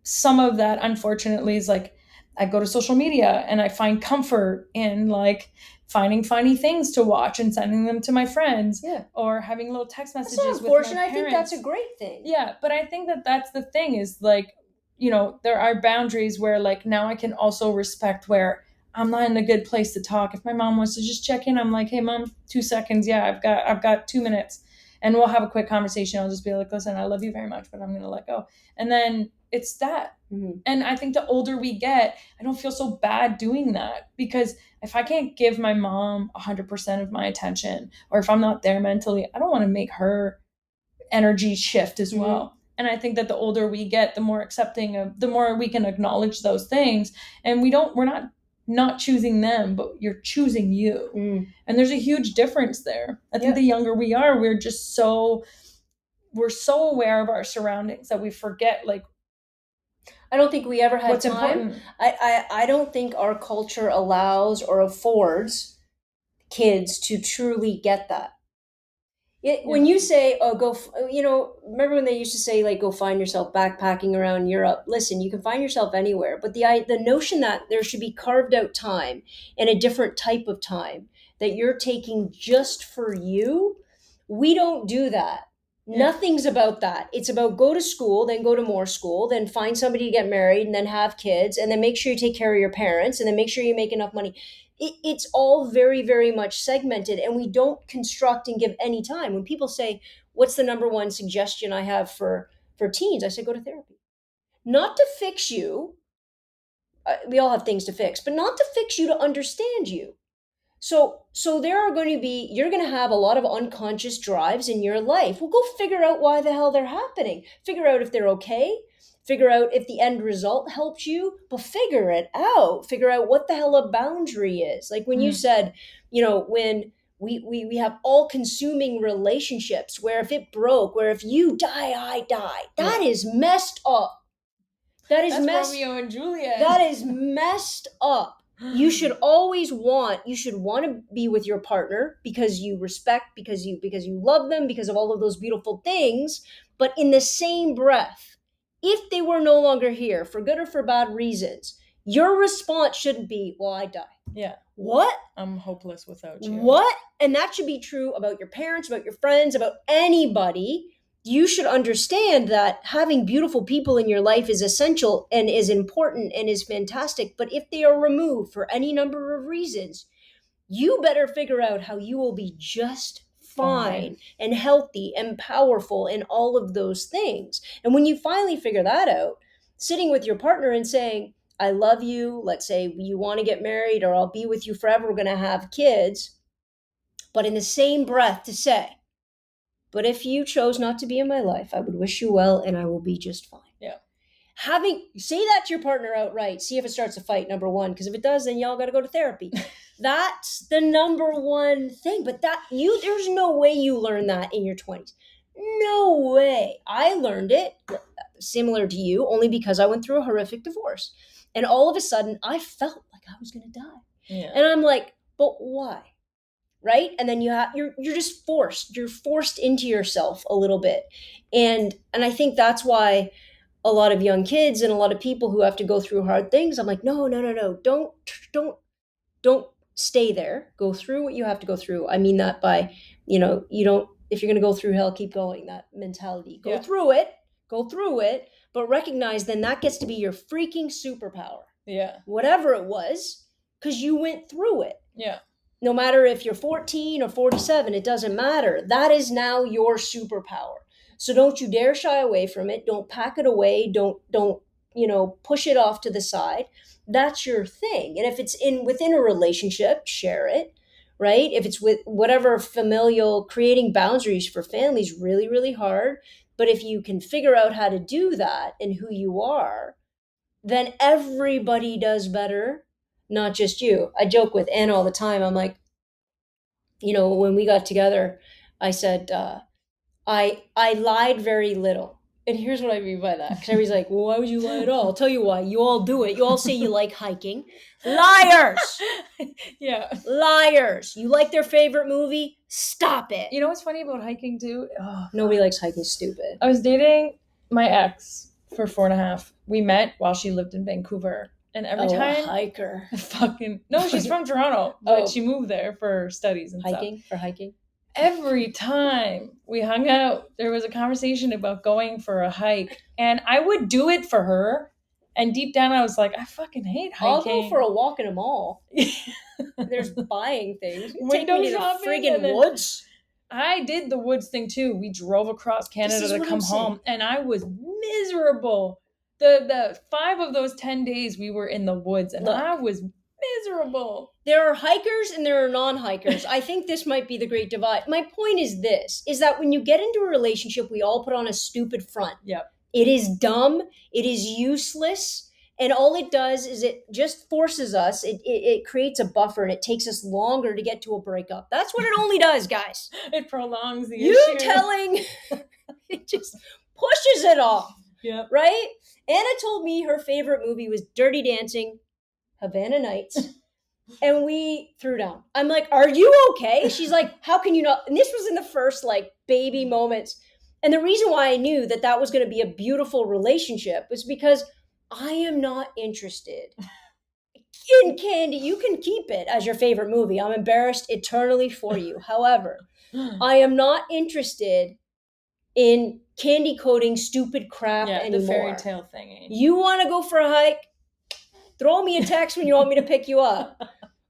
some of that unfortunately is like I go to social media and I find comfort in like finding funny things to watch and sending them to my friends. Yeah. Or having little text messages That's not with my unfortunate. parents. I think that's a great thing. Yeah, but I think that that's the thing is like, there are boundaries where like now I can also respect where I'm not in a good place to talk. If my mom wants to just check in, I'm like, hey mom, 2 seconds. Yeah, I've got 2 minutes and we'll have a quick conversation. I'll just be like, listen, I love you very much, but I'm going to let go. And then it's that. Mm-hmm. And I think the older we get, I don't feel so bad doing that because if I can't give my mom 100% of my attention, or if I'm not there mentally, I don't want to make her energy shift as well. And I think that the older we get, the more accepting of, the more we can acknowledge those things. And we're not choosing them, but you're choosing you. And there's a huge difference there. I think the younger we are, we're so aware of our surroundings that we forget like, I don't think we ever had what's time. Important. I don't think our culture allows or affords kids to truly get that. When you say, remember when they used to say, like, go find yourself backpacking around Europe? Listen, you can find yourself anywhere. But the notion that there should be carved out time and a different type of time that you're taking just for you, we don't do that. Yeah. Nothing's about that. It's about go to school, then go to more school, then find somebody to get married and then have kids, and then make sure you take care of your parents, and then make sure you make enough money. It's all very, very much segmented, and we don't construct and give any time. When people say, what's the number one suggestion I have for teens? I say, go to therapy. Not to fix you. We all have things to fix, but not to fix you, to understand you. So there are going to be, you're going to have a lot of unconscious drives in your life. Well, go figure out why the hell they're happening. Figure out if they're okay. Figure out if the end result helps you, but figure it out. Figure out what the hell a boundary is. Like when you said, when we have all consuming relationships where if it broke, where if you die, I die. That is messed up. That's Romeo and Juliet. That is messed up. You should always want to be with your partner because you respect, because you love them, because of all of those beautiful things. But in the same breath, if they were no longer here for good or for bad reasons, your response shouldn't be, well, I die. Yeah. What? I'm hopeless without you. What? And that should be true about your parents, about your friends, about anybody. You should understand that having beautiful people in your life is essential and is important and is fantastic. But if they are removed for any number of reasons, you better figure out how you will be just fine and healthy and powerful and all of those things. And when you finally figure that out, sitting with your partner and saying, I love you, let's say you want to get married, or I'll be with you forever, we're going to have kids, but in the same breath to say, but if you chose not to be in my life, I would wish you well and I will be just fine. Yeah. Say that to your partner outright. See if it starts a fight, number one, because if it does, then y'all got to go to therapy. That's the number one thing. But there's no way you learn that in your 20s. No way. I learned it similar to you only because I went through a horrific divorce. And all of a sudden, I felt like I was going to die. Yeah. And I'm like, but why? Right? And then you're just forced into yourself a little bit. And I think that's why a lot of young kids and a lot of people who have to go through hard things, I'm like, no, don't stay there. Go through what you have to go through. I mean that by, if you're going to go through hell, keep going, that mentality. Go through it, but recognize then that gets to be your freaking superpower. Yeah. Whatever it was, because you went through it. Yeah. No matter if you're 14 or 47, it doesn't matter. That is now your superpower. So don't you dare shy away from it. Don't pack it away. Don't push it off to the side. That's your thing. And if it's within a relationship, share it, right? If it's with whatever familial, creating boundaries for family is really, really hard. But if you can figure out how to do that and who you are, then everybody does better, not just you. I joke with Anna all the time. I'm like, when we got together, I said, I lied very little. And here's what I mean by that. Because everybody's like, well, why would you lie at all? I'll tell you why. You all do it. You all say you like hiking. Liars! Yeah. Liars. You like their favorite movie? Stop it. You know what's funny about hiking too? Oh, nobody likes hiking. Stupid. I was dating my ex for 4.5. We met while she lived in Vancouver. And every time, a hiker. No, she's from Toronto, but she moved there for studies and hiking, stuff. For hiking. Every time we hung out, there was a conversation about going for a hike, and I would do it for her. And deep down, I was like, I fucking hate hiking. I'll go for a walk in a mall. There's buying things. Window take me to shopping, the friggin' woods. I did the woods thing too. We drove across Canada to come home, and I was miserable. The 5 of those 10 days we were in the woods, and I was miserable. There are hikers and there are non-hikers. I think this might be the great divide. My point is that when you get into a relationship, we all put on a stupid front. Yep. It is dumb. It is useless. And all it does is it just forces us. It creates a buffer and it takes us longer to get to a breakup. That's what it only does, guys. It prolongs the issue. It just pushes it off. Yeah. Right? Anna told me her favorite movie was Dirty Dancing, Havana Nights. And we threw down. I'm like, are you okay? She's like, how can you not? And this was in the first baby moments. And the reason why I knew that was going to be a beautiful relationship was because I am not interested in candy. You can keep it as your favorite movie. I'm embarrassed eternally for you. However, I am not interested in candy coating stupid crap anymore. The fairy tale thing. You want to go for a hike? Throw me a text when you want me to pick you up.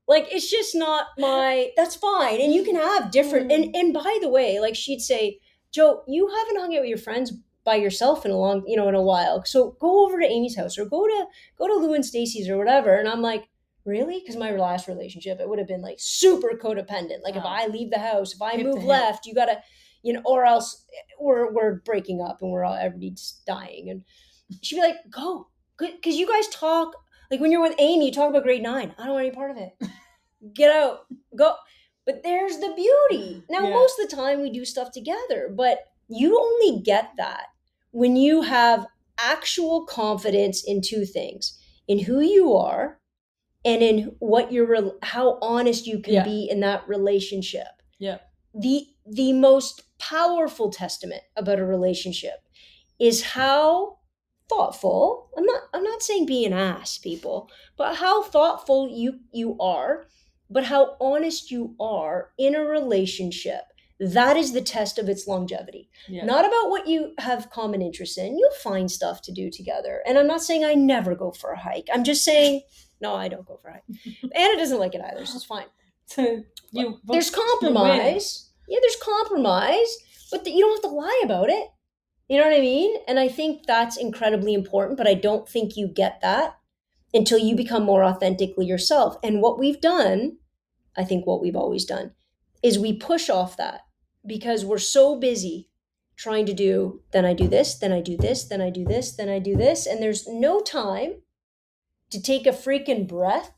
It's just not that's fine. And you can have different, and by the way, she'd say, Joe, you haven't hung out with your friends by yourself in a while. So go over to Amy's house or go to Lou and Stacy's or whatever. And I'm like, really? Because my last relationship, it would have been super codependent. If I leave the house, if I move left, you gotta, or else we're breaking up and everybody's dying. And she'd be like, go, because you guys talk. When you're with Amy, you talk about grade 9. I don't want any part of it. Get out. Go. But there's the beauty. Now, most of the time we do stuff together, but you only get that when you have actual confidence in 2 things. In who you are and in what how honest you can Yeah. be in that relationship. Yeah. The most powerful testament about a relationship is how thoughtful, I'm not saying be an ass, people, but how thoughtful you are, but how honest you are in a relationship. That is the test of its longevity. Yeah. Not about what you have common interest in. You'll find stuff to do together. And I'm not saying I never go for a hike. I'm just saying, no, I don't go for a hike. Anna doesn't like it either, so it's fine. There's compromise. Yeah, there's compromise, but you don't have to lie about it. You know what I mean? And I think that's incredibly important, but I don't think you get that until you become more authentically yourself. And what we've done, I think what we've always done, is we push off that because we're so busy trying to do, then I do this, then I do this, then I do this, then I do this. And there's no time to take a freaking breath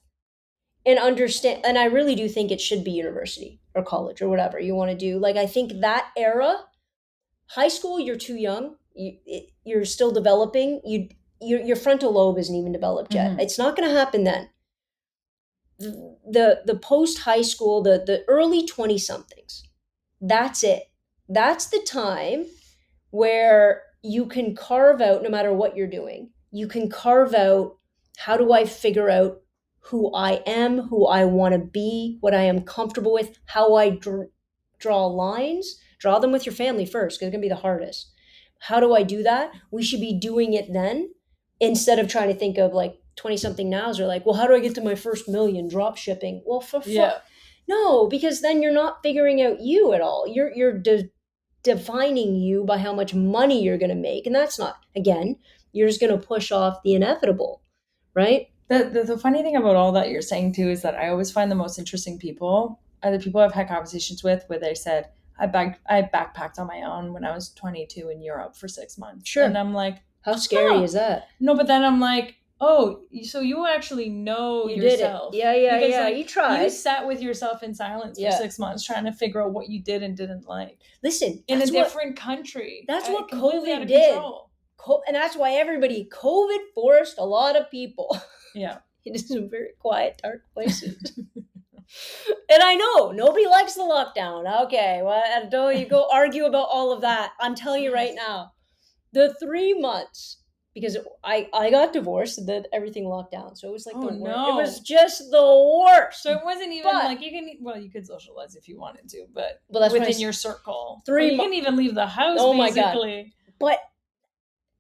and understand. And I really do think it should be university or college or whatever you want to do. Like, I think that era, high school, you're too young. You're still developing. Your frontal lobe isn't even developed yet. Mhm. It's not going to happen then. The post high school, the early 20 somethings, that's it. That's the time where you can carve out, no matter what you're doing, you can carve out, how do I figure out who I am, who I want to be, what I am comfortable with, how I draw lines. Draw them with your family first, because it's going to be the hardest. How do I do that? We should be doing it then, instead of trying to think of, like, 20 something nows are like, well, how do I get to my first million drop shipping? Well, Yeah. no, because then you're not figuring out you at all. You're defining you by how much money you're going to make. And that's not, again, you're just going to push off the inevitable, right? The funny thing about all that you're saying too is that I always find the most interesting people are the people I've had conversations with where they said, I backpacked on my own when I was 22 in Europe for 6 months. Sure. And I'm like, how scary is that? No, but then I'm like, oh, so you actually know You yourself. did it. Yeah, because, yeah. Like, you tried. You sat with yourself in silence for 6 months trying to figure out what you did and didn't like. Listen, in a different country. That's what completely out COVID of did. control. And that's why COVID forced a lot of people Yeah. into some very quiet, dark places. And I know nobody likes the lockdown. Okay, well, don't you go argue about all of that. I'm telling you right now, the 3 months, because I got divorced and then everything locked down, so it was like the worst. It was just the worst. So it wasn't even like you could socialize if you wanted to, but that's within your circle. 3 you couldn't even leave the house. Oh basically. My God! But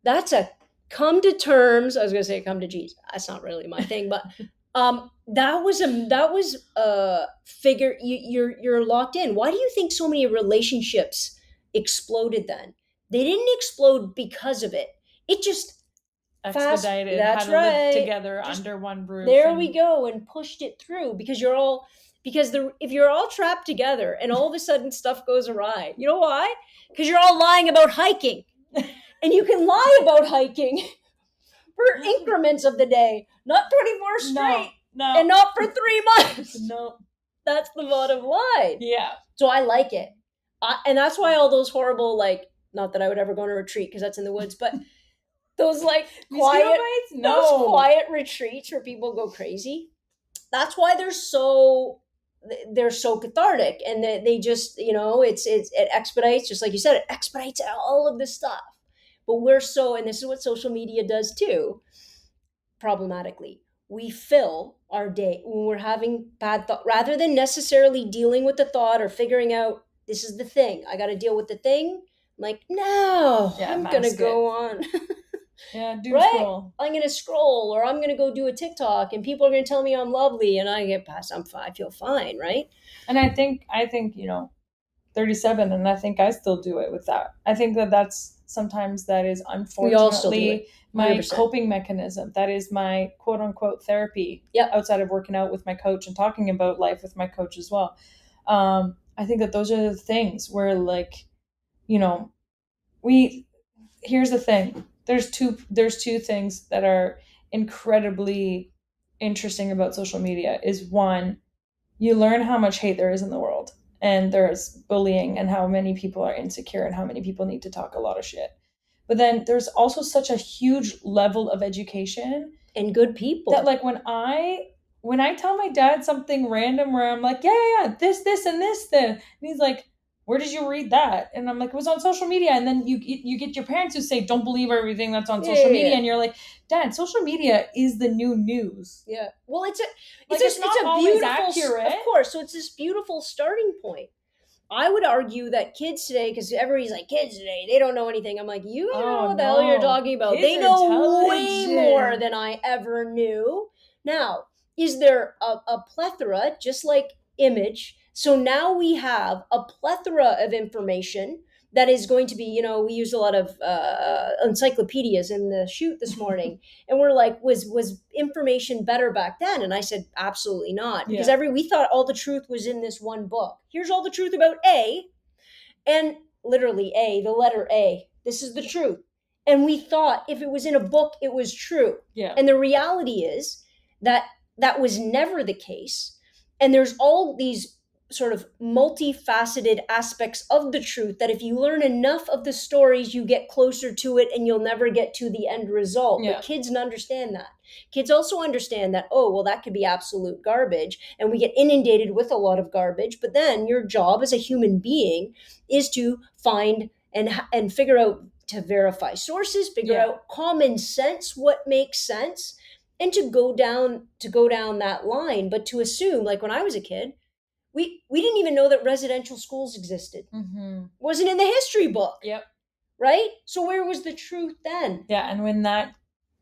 that's a come to terms. I was gonna say come to Jesus. That's not really my thing, but that was a figure. You're locked in. Why do you think so many relationships exploded then? They didn't explode because of it. It just expedited. That's how to right. Live together under one roof. There we go, and pushed it through because if you're all trapped together and all of a sudden stuff goes awry, you know why? Because you're all lying about hiking, and you can lie about hiking for increments of the day, not 24 straight, and not for 3 months. No, that's the bottom line. Yeah. So I like it, and that's why all those horrible, like, not that I would ever go on a retreat because that's in the woods, but those like quiet retreats where people go crazy. That's why they're so cathartic, and they just, it expedites, just like you said, it expedites all of this stuff. But and this is what social media does too, problematically. We fill our day when we're having bad thought, rather than necessarily dealing with the thought or figuring out, this is the thing, I got to deal with the thing. I'm like, no, I'm going to go on. Yeah, scroll. I'm going to scroll, or I'm going to go do a TikTok, and people are going to tell me I'm lovely, and I get past, I feel fine, right? And I think 37, and I think I still do it with that. I think that's sometimes that is unfortunately my coping mechanism. That is my quote unquote therapy. Yep. Outside of working out with my coach and talking about life with my coach as well. I think that those are the things where, like, here's the thing. There's two things that are incredibly interesting about social media. Is one, you learn how much hate there is in the world, and there's bullying, and how many people are insecure, and how many people need to talk a lot of shit. But then there's also such a huge level of education and good people that, like, when when I tell my dad something random where I'm like, yeah, this, and this, then, and he's like, where did you read that? And I'm like, it was on social media. And then you get your parents who say, don't believe everything that's on social media. And you're like, Dad, social media is the new news. Yeah. Well, it's not a always beautiful, accurate. of course. So it's this beautiful starting point. I would argue that kids today, because everybody's like, kids today, they don't know anything. I'm like, you don't know what the hell you're talking about. Kids they know way intelligent. more than I ever knew. Now, is there a plethora, just like image? So now we have a plethora of information that is going to be, we used a lot of encyclopedias in the shoot this morning. And we're like, was information better back then? And I said, absolutely not. Because we thought all the truth was in this one book. Here's all the truth about A. And literally A, the letter A. This is the truth. And we thought if it was in a book, it was true. Yeah. And the reality is that that was never the case. And there's all these sort of multifaceted aspects of the truth that if you learn enough of the stories, you get closer to it and you'll never get to the end result. Yeah. But kids understand that. Kids also understand that, oh, well, that could be absolute garbage. And we get inundated with a lot of garbage. But then your job as a human being is to find and figure out, to verify sources, figure out common sense, what makes sense, and to go down that line. But to assume, like when I was a kid, we didn't even know that residential schools existed. Wasn't in the history book. Yep. Right? So where was the truth then? Yeah, and when that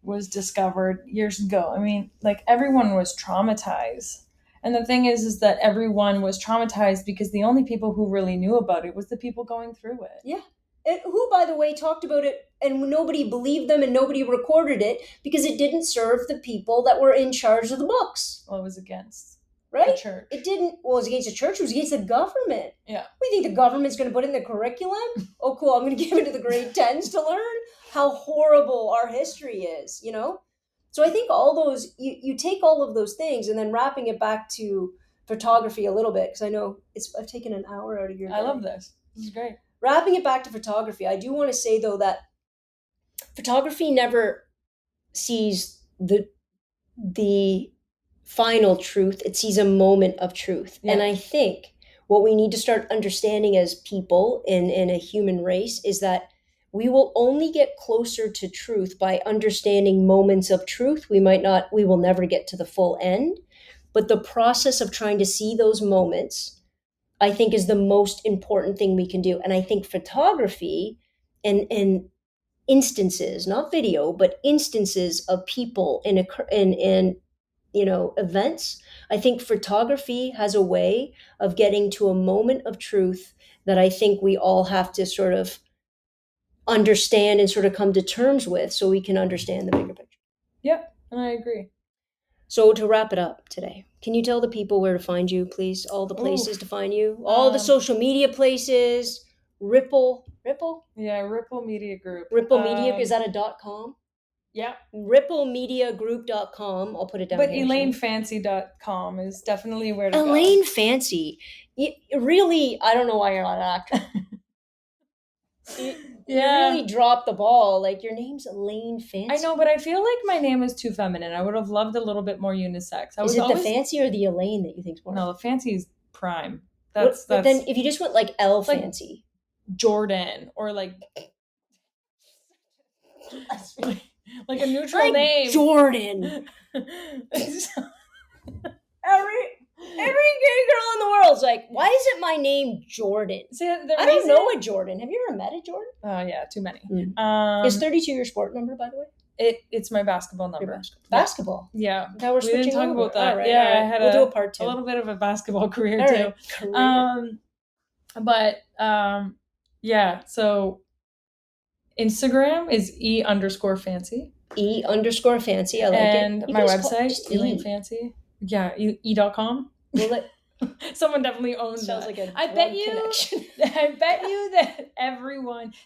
was discovered years ago, I mean, like everyone was traumatized. And the thing is that everyone was traumatized because the only people who really knew about it was the people going through it. Yeah. And who, by the way, talked about it and nobody believed them and nobody recorded it because it didn't serve the people that were in charge of the books. Well, it was against the church. It didn't, well, it was against the church, it was against the government. Yeah. We think the government's going to put in the curriculum? Oh, cool, I'm going to give it to the grade 10s to learn how horrible our history is, So I think all those, you take all of those things and then wrapping it back to photography a little bit, because I know I've taken an hour out of your day. I love this. This is great. Wrapping it back to photography, I do want to say, though, that photography never sees the final truth. It sees a moment of truth. Yeah. And I think what we need to start understanding as people in a human race is that we will only get closer to truth by understanding moments of truth. We will never get to the full end, but the process of trying to see those moments, I think, is the most important thing we can do. And I think photography and instances, not video, but instances of people in events, I think photography has a way of getting to a moment of truth that I think we all have to sort of understand and sort of come to terms with so we can understand the bigger picture. Yep, and I agree. So to wrap it up today, can you tell the people where to find you, please? All the places to find you, all the social media places, Ripple? Yeah, Ripple Media Group. Ripple Media, is that a .com? Yeah. ripplemediagroup.com. I'll put it down but here. ElaineFancy.com is definitely where to Elaine Fancy. Really, I don't know why you're not an actor. You really dropped the ball. Like, your name's Elaine Fancy. I know, but I feel like my name is too feminine. I would have loved a little bit more unisex. Is it the Fancy or the Elaine that you think's more? No, the Fancy is prime. That's then if you just went like L Fancy. Jordan or like a neutral name. Jordan. Every gay girl in the world's like, why isn't my name Jordan? See, I don't know a Jordan. Have you ever met a Jordan? Oh, yeah, too many. Is 32 your sport number, by the way? It's my basketball number. Basketball? Yeah. Now we didn't talk about that. Right, yeah, I had we'll do a part 2. A little bit of a basketball career, too. Yeah, so Instagram is E_fancy. E_fancy, I like it. And my website, Elaine Fancy. Yeah, e.com. Someone definitely owns Sounds that. Like a I bet you that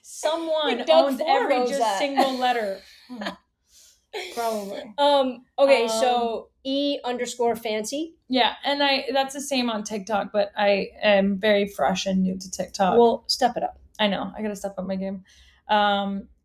someone owns every single letter. Probably. Okay, so E_fancy. Yeah, and that's the same on TikTok, but I am very fresh and new to TikTok. Well, step it up. I know. I gotta step up my game.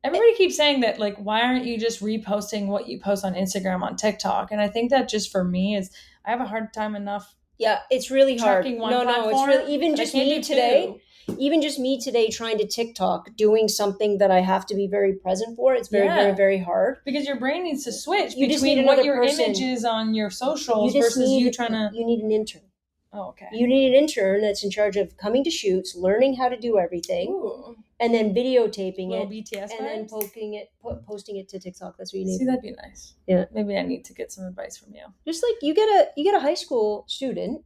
Everybody keeps saying that, like, why aren't you just reposting what you post on Instagram on TikTok? And I think that just for me is I have a hard time enough. Yeah, it's really hard. Tracking one No, it's platform, really even but I just can't me do today. two. Even just me today trying to TikTok, doing something that I have to be very present for. It's very, Yeah. very, very hard. Because your brain needs to switch You just need between what another your person. image is on your socials You just versus you need trying to. you need an intern. Oh, okay. You need an intern that's in charge of coming to shoots, learning how to do everything, Ooh. and then videotaping Little it, BTS and then vibes? posting it to TikTok. That's what you need. See, that'd be nice. Yeah. Maybe I need to get some advice from you. Just like you get a high school student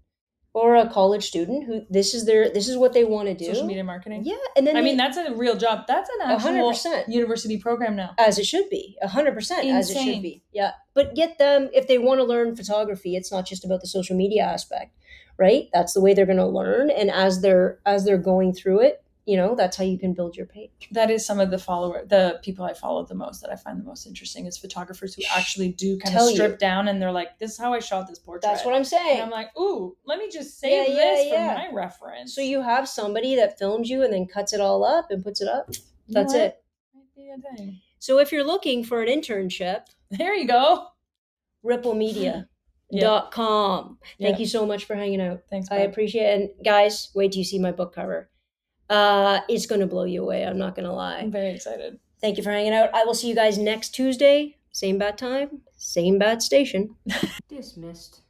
or a college student who this is what they want to do. Social media marketing. Yeah, and then I mean, that's a real job. That's an actual 100%. university program now. As it should be, 100% as it should Insane. be. Yeah, but get them if they want to learn photography. It's not just about the social media aspect, right? That's the way they're going to learn, and as they're going through it, that's how you can build your page. That is some of the people I follow the most that I find the most interesting is photographers who actually do kind of strip down and they're like, this is how I shot this portrait. That's what I'm saying. And I'm like, ooh, let me just save this for my reference. So you have somebody that films you and then cuts it all up and puts it up. That's it. Might be a thing. So if you're looking for an internship, there you go. ripplemedia.com. Thank you so much for hanging out. Thanks. I appreciate it. And guys, wait till you see my book cover. It's going to blow you away. I'm not going to lie. I'm very excited. Thank you for hanging out. I will see you guys next Tuesday. Same bat time, same bat station. Dismissed.